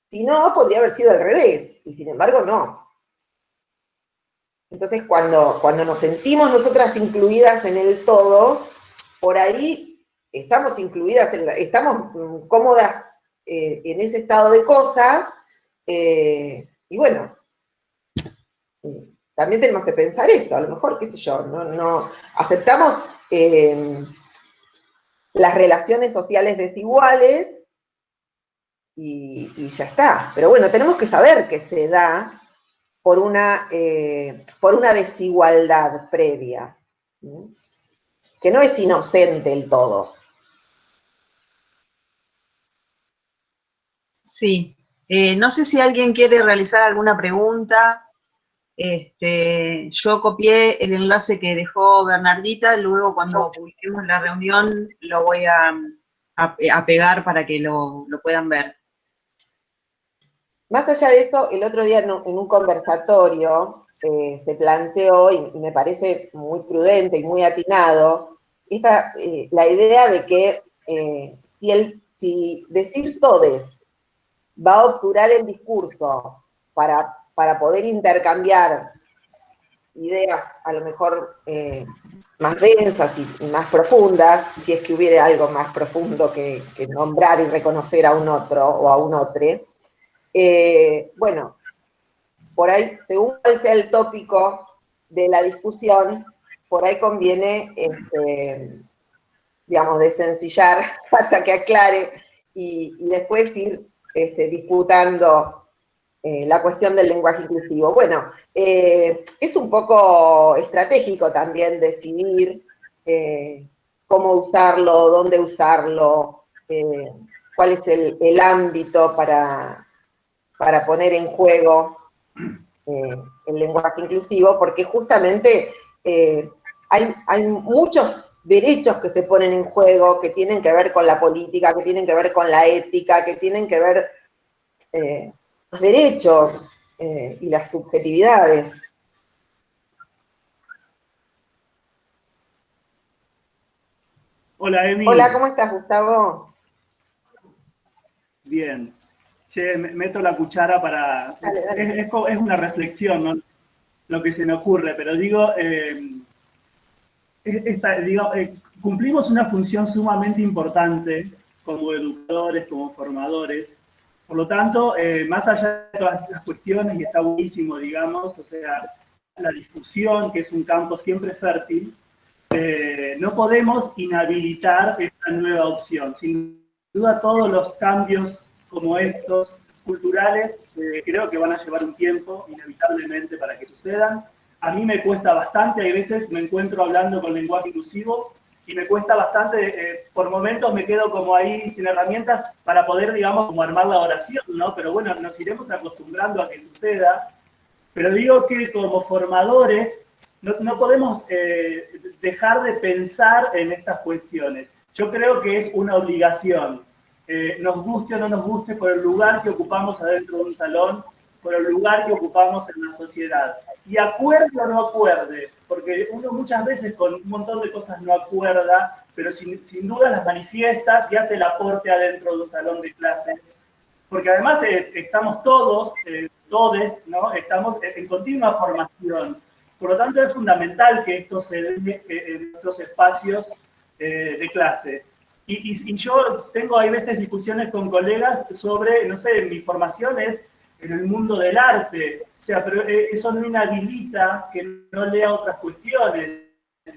si no, podría haber sido al revés, y sin embargo no. Entonces, cuando nos sentimos nosotras incluidas en el todo, por ahí estamos incluidas, estamos cómodas en ese estado de cosas, y bueno, también tenemos que pensar eso, a lo mejor, qué sé yo, no aceptamos las relaciones sociales desiguales y ya está. Pero bueno, tenemos que saber que se da por una desigualdad previa, ¿sí? Que no es inocente el todo. Sí. No sé si alguien quiere realizar alguna pregunta. Yo copié el enlace que dejó Bernardita, luego cuando publiquemos la reunión lo voy a pegar para que lo puedan ver. Más allá de eso, el otro día en un conversatorio se planteó, y me parece muy prudente y muy atinado, la idea de que si decir todes va a obturar el discurso para poder intercambiar ideas a lo mejor más densas y más profundas, si es que hubiera algo más profundo que nombrar y reconocer a un otro o a un otro. Bueno, por ahí, según cuál sea el tópico de la discusión, por ahí conviene, digamos, desencillar hasta que aclare y después ir disputando la cuestión del lenguaje inclusivo. Bueno, es un poco estratégico también decidir cómo usarlo, dónde usarlo, cuál es el ámbito para poner en juego el lenguaje inclusivo, porque justamente hay muchos derechos que se ponen en juego, que tienen que ver con la política, que tienen que ver con la ética, que tienen que ver los derechos y las subjetividades. Hola, Emi. Hola, ¿cómo estás, Gustavo? Bien. Che, meto la cuchara para... Dale, dale. Es una reflexión, ¿no? Lo que se me ocurre, pero digo, cumplimos una función sumamente importante como educadores, como formadores. Por lo tanto, más allá de todas las cuestiones, y está buenísimo, digamos, o sea, la discusión, que es un campo siempre fértil, no podemos inhabilitar esta nueva opción. Sin duda, todos los cambios como estos, culturales, creo que van a llevar un tiempo, inevitablemente, para que sucedan. A mí me cuesta bastante, hay veces me encuentro hablando con lenguaje inclusivo y me cuesta bastante, por momentos me quedo como ahí sin herramientas para poder, digamos, como armar la oración, ¿no? Pero bueno, nos iremos acostumbrando a que suceda. Pero digo que como formadores no podemos dejar de pensar en estas cuestiones. Yo creo que es una obligación, nos guste o no nos guste, por el lugar que ocupamos adentro de un salón, por el lugar que ocupamos en la sociedad. Y acuerde o no acuerde, porque uno muchas veces con un montón de cosas no acuerda, pero sin duda las manifiestas y hace el aporte adentro de un salón de clase. Porque además estamos todos, todes, ¿no? Estamos en continua formación. Por lo tanto, es fundamental que esto se dé en nuestros espacios de clase. Y yo tengo, hay veces, discusiones con colegas sobre, no sé, mi formación es en el mundo del arte, o sea, pero eso no inhabilita que no lea otras cuestiones.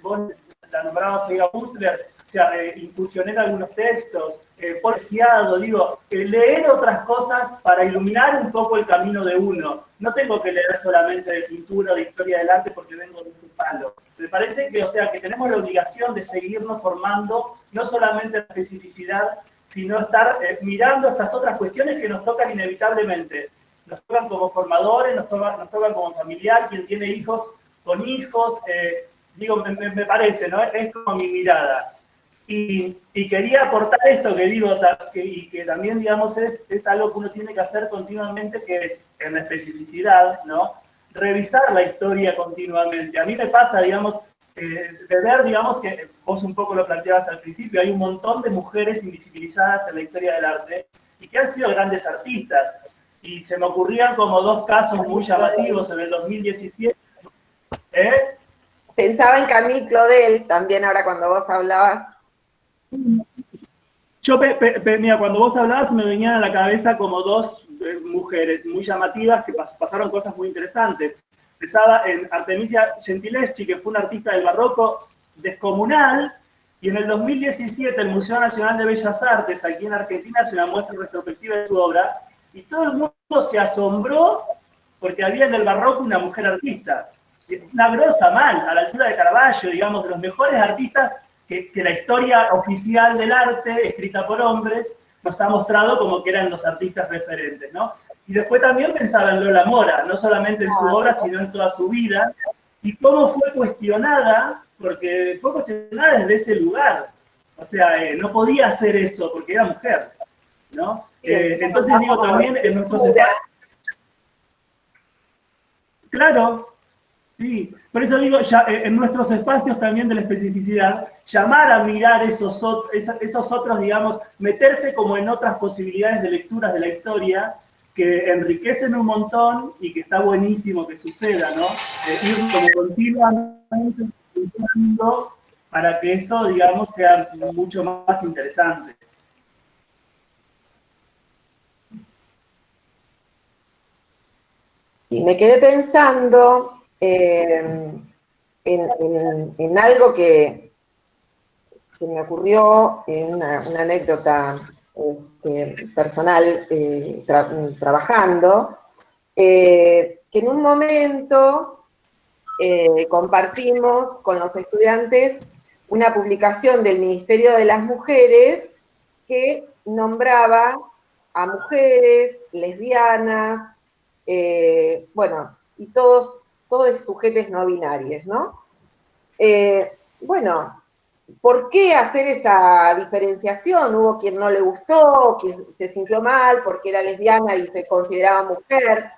Vos la nombrabas a Butler, o sea, incursioné en algunos textos, poesiado, digo, leer otras cosas para iluminar un poco el camino de uno. No tengo que leer solamente de pintura o de historia del arte porque vengo de un palo. Me parece que, o sea, que tenemos la obligación de seguirnos formando, no solamente en la especificidad, sino estar mirando estas otras cuestiones que nos tocan inevitablemente. Nos tocan como formadores, nos tocan como familiar, quien tiene hijos, con hijos, digo, me parece, ¿no? Es como mi mirada. Y quería aportar esto que digo, y que también, digamos, es algo que uno tiene que hacer continuamente, que es, en la especificidad, ¿no? Revisar la historia continuamente. A mí me pasa, digamos, de ver, digamos, que vos un poco lo planteabas al principio, hay un montón de mujeres invisibilizadas en la historia del arte y que han sido grandes artistas. Y se me ocurrían como dos casos muy llamativos en el 2017. Pensaba en Camille Claudel, también ahora cuando vos hablabas. Yo, mira, cuando vos hablabas me venían a la cabeza como dos mujeres muy llamativas que pasaron cosas muy interesantes. Pensaba en Artemisia Gentileschi, que fue una artista del barroco descomunal, y en el 2017 el Museo Nacional de Bellas Artes, aquí en Argentina, hace una muestra retrospectiva de su obra, y todo el mundo se asombró porque había en el barroco una mujer artista. Una grosa mal, a la altura de Caravaggio, digamos, de los mejores artistas que la historia oficial del arte, escrita por hombres, nos ha mostrado como que eran los artistas referentes, ¿no? Y después también pensaba en Lola Mora, no solamente en su obra, sino en toda su vida, y cómo fue cuestionada, porque fue cuestionada desde ese lugar. O sea, no podía hacer eso porque era mujer, ¿no? Entonces digo, también en nuestros espacios... Claro, sí, por eso digo, ya, en nuestros espacios también de la especificidad, llamar a mirar esos otros, digamos, meterse como en otras posibilidades de lecturas de la historia que enriquecen un montón y que está buenísimo que suceda, ¿no? Ir como continuamente para que esto, digamos, sea mucho más interesante. Y me quedé pensando en algo que me ocurrió en una anécdota personal trabajando, que en un momento compartimos con los estudiantes una publicación del Ministerio de las Mujeres que nombraba a mujeres, lesbianas, bueno, y todos sujetos no binarios, ¿no? Bueno, ¿por qué hacer esa diferenciación? Hubo quien no le gustó, quien se sintió mal porque era lesbiana y se consideraba mujer.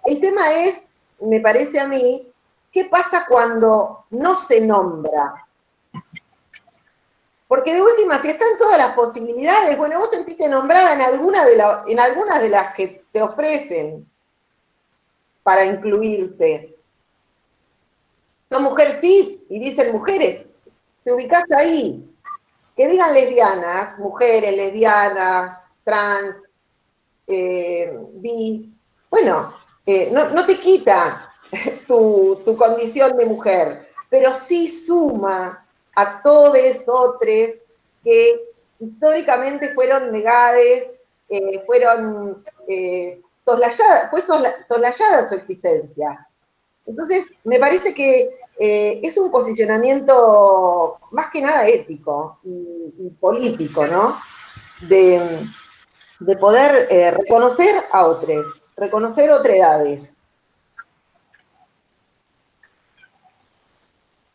El tema es, me parece a mí, ¿qué pasa cuando no se nombra? Porque de última, si están todas las posibilidades, bueno, vos sentiste nombrada en algunas de las que te ofrecen para incluirte. Son mujer cis y dicen mujeres, te ubicás ahí. Que digan lesbianas, mujeres, lesbianas, trans, bi, bueno, no te quita tu condición de mujer, pero sí suma a todos otros que históricamente fueron negades, fueron soslayadas, fue soslayada su existencia. Entonces, me parece que es un posicionamiento más que nada ético y político, ¿no? De poder reconocer a otros, reconocer otredades.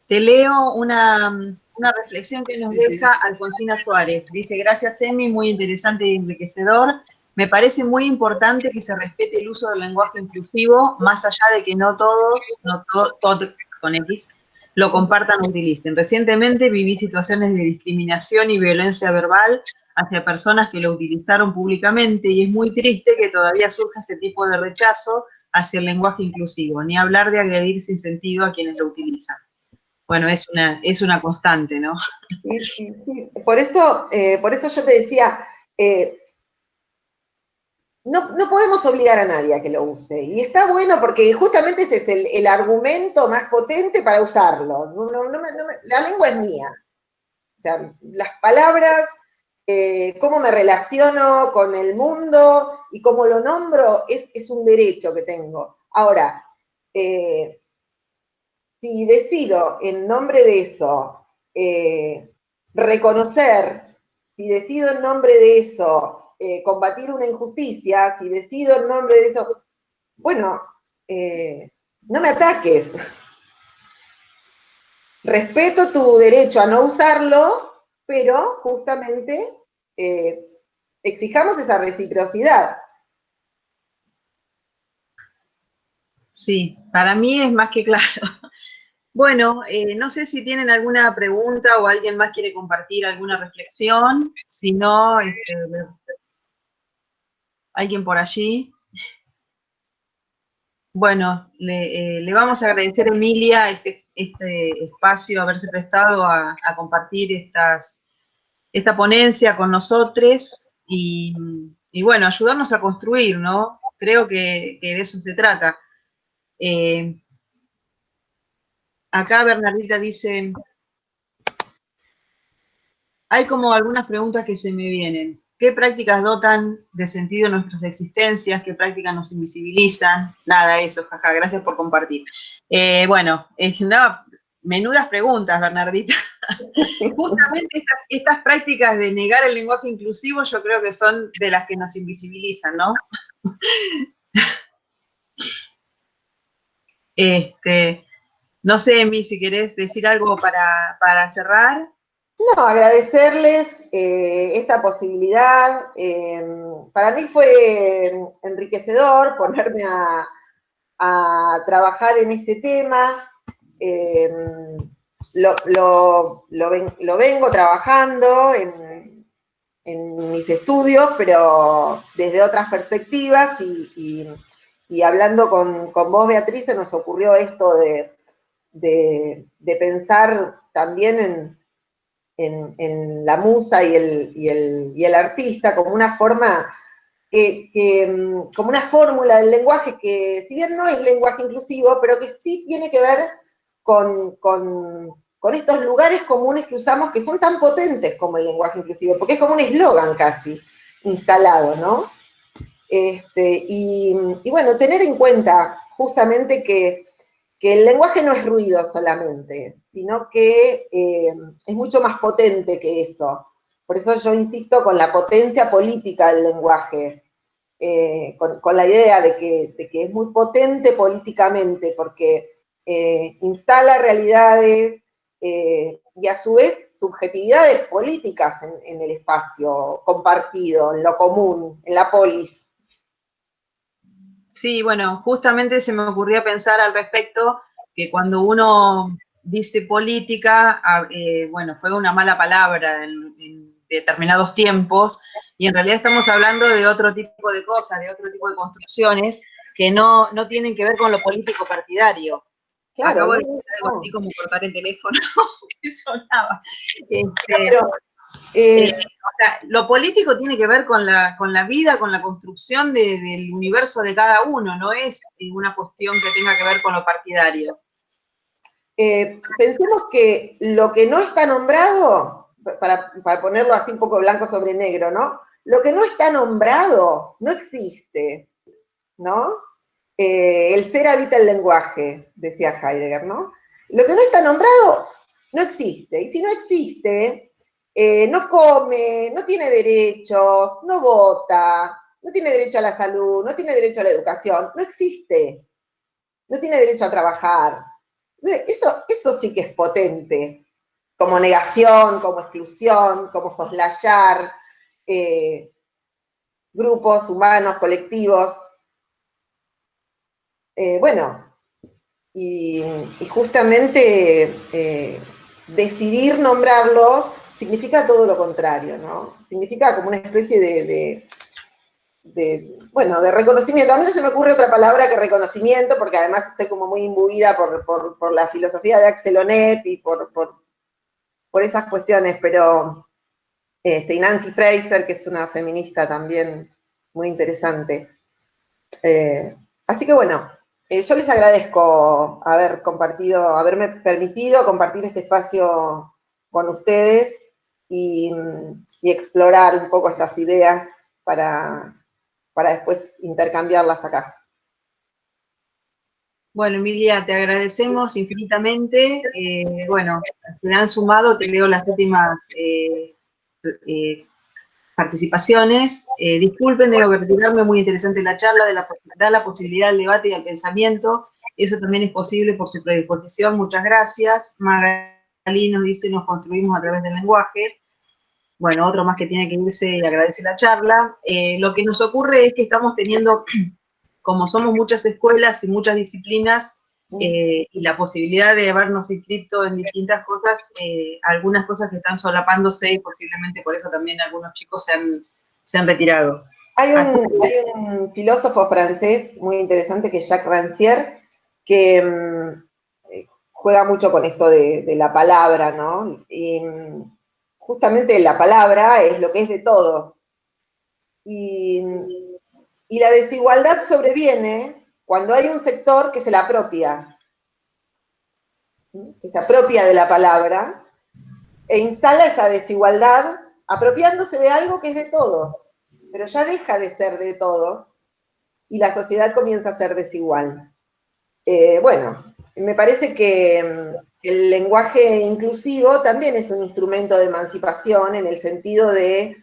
Te leo una reflexión que nos deja Alfonsina Suárez. Dice, gracias Emi, muy interesante y enriquecedor. Me parece muy importante que se respete el uso del lenguaje inclusivo, más allá de que no todos con X, lo compartan o utilicen. Recientemente viví situaciones de discriminación y violencia verbal hacia personas que lo utilizaron públicamente y es muy triste que todavía surja ese tipo de rechazo hacia el lenguaje inclusivo, ni hablar de agredir sin sentido a quienes lo utilizan. Bueno, es una constante, ¿no? Sí. Por eso yo te decía, no podemos obligar a nadie a que lo use. Y está bueno porque justamente ese es el argumento más potente para usarlo. La lengua es mía. O sea, las palabras, cómo me relaciono con el mundo y cómo lo nombro, es un derecho que tengo. Ahora, si decido en nombre de eso reconocer, si decido en nombre de eso combatir una injusticia, si decido en nombre de eso, bueno, no me ataques. Respeto tu derecho a no usarlo, pero justamente exijamos esa reciprocidad. Sí, para mí es más que claro. Bueno, no sé si tienen alguna pregunta o alguien más quiere compartir alguna reflexión. Si no, alguien por allí. Bueno, le vamos a agradecer a Emilia este espacio, haberse prestado a compartir esta ponencia con nosotros y bueno, ayudarnos a construir, ¿no? Creo que de eso se trata. Acá Bernardita dice, hay como algunas preguntas que se me vienen. ¿Qué prácticas dotan de sentido nuestras existencias? ¿Qué prácticas nos invisibilizan? Nada, eso, jaja, gracias por compartir. Bueno, no, menudas preguntas, Bernardita. Justamente estas prácticas de negar el lenguaje inclusivo yo creo que son de las que nos invisibilizan, ¿no? No sé, Emi, si querés decir algo para cerrar. No, agradecerles esta posibilidad. Para mí fue enriquecedor ponerme a trabajar en este tema. Lo vengo trabajando en mis estudios, pero desde otras perspectivas y hablando con vos, Beatriz, se nos ocurrió esto de pensar también en la musa y el artista como una forma, como una fórmula del lenguaje que, si bien no es lenguaje inclusivo, pero que sí tiene que ver con estos lugares comunes que usamos que son tan potentes como el lenguaje inclusivo, porque es como un eslogan casi instalado, ¿no? Y bueno, tener en cuenta justamente que el lenguaje no es ruido solamente, sino que es mucho más potente que eso. Por eso yo insisto con la potencia política del lenguaje, con la idea de que es muy potente políticamente, porque instala realidades y a su vez subjetividades políticas en el espacio compartido, en lo común, en la polis. Sí, bueno, justamente se me ocurrió pensar al respecto que cuando uno dice política, bueno, fue una mala palabra en determinados tiempos, y en realidad estamos hablando de otro tipo de cosas, de otro tipo de construcciones que no tienen que ver con lo político partidario. Claro, acabo de decir algo así como cortar el teléfono que sonaba. O sea, lo político tiene que ver con la vida, con la construcción del universo de cada uno, no es una cuestión que tenga que ver con lo partidario. Pensemos que lo que no está nombrado, para ponerlo así un poco blanco sobre negro, ¿no? Lo que no está nombrado no existe, ¿no? El ser habita el lenguaje, decía Heidegger, ¿no? Lo que no está nombrado no existe, y si no existe, no come, no tiene derechos, no vota, no tiene derecho a la salud, no tiene derecho a la educación, no existe, no tiene derecho a trabajar. Eso sí que es potente, como negación, como exclusión, como soslayar grupos humanos, colectivos. Bueno, y justamente decidir nombrarlos significa todo lo contrario, ¿no? Significa como una especie de reconocimiento. A mí no se me ocurre otra palabra que reconocimiento, porque además estoy como muy imbuida por la filosofía de Axel Honneth y por esas cuestiones, pero y Nancy Fraser, que es una feminista también muy interesante. Así que bueno, yo les agradezco haberme permitido compartir este espacio con ustedes y explorar un poco estas ideas para después intercambiarlas acá. Bueno, Emilia, te agradecemos infinitamente. Bueno, se me han sumado, te leo las últimas participaciones. Disculpen, tengo que retirarme, muy interesante la charla, da la posibilidad del debate y al pensamiento. Eso también es posible por su predisposición. Muchas gracias. Magalí nos dice, nos construimos a través del lenguaje. Bueno, otro más que tiene que irse y agradece la charla. Lo que nos ocurre es que estamos teniendo, como somos muchas escuelas y muchas disciplinas, y la posibilidad de habernos inscrito en distintas cosas, algunas cosas que están solapándose y posiblemente por eso también algunos chicos se han retirado. Hay un filósofo francés muy interesante que es Jacques Rancière, que juega mucho con esto de la palabra, ¿no? Y justamente la palabra es lo que es de todos. Y la desigualdad sobreviene cuando hay un sector que se la apropia, que se apropia de la palabra e instala esa desigualdad apropiándose de algo que es de todos, pero ya deja de ser de todos y la sociedad comienza a ser desigual. Bueno, me parece que el lenguaje inclusivo también es un instrumento de emancipación en el sentido de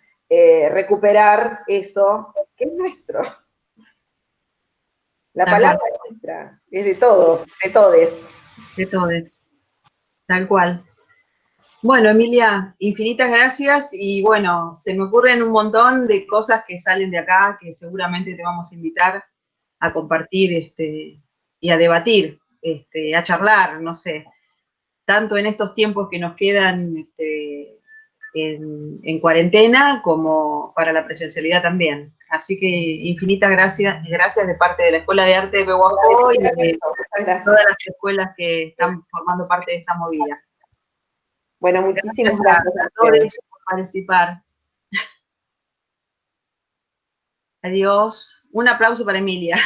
recuperar eso que es nuestro. La palabra es nuestra, es de todos, de todes. De todes, tal cual. Bueno, Emilia, infinitas gracias y bueno, se me ocurren un montón de cosas que salen de acá que seguramente te vamos a invitar a compartir y a debatir, a charlar, no sé, tanto en estos tiempos que nos quedan en cuarentena como para la presencialidad también. Así que infinitas gracias de parte de la Escuela de Arte de Pehuajó y de todas las escuelas que están formando parte de esta movida. Bueno, muchísimas gracias a todos por participar. Adiós. Un aplauso para Emilia.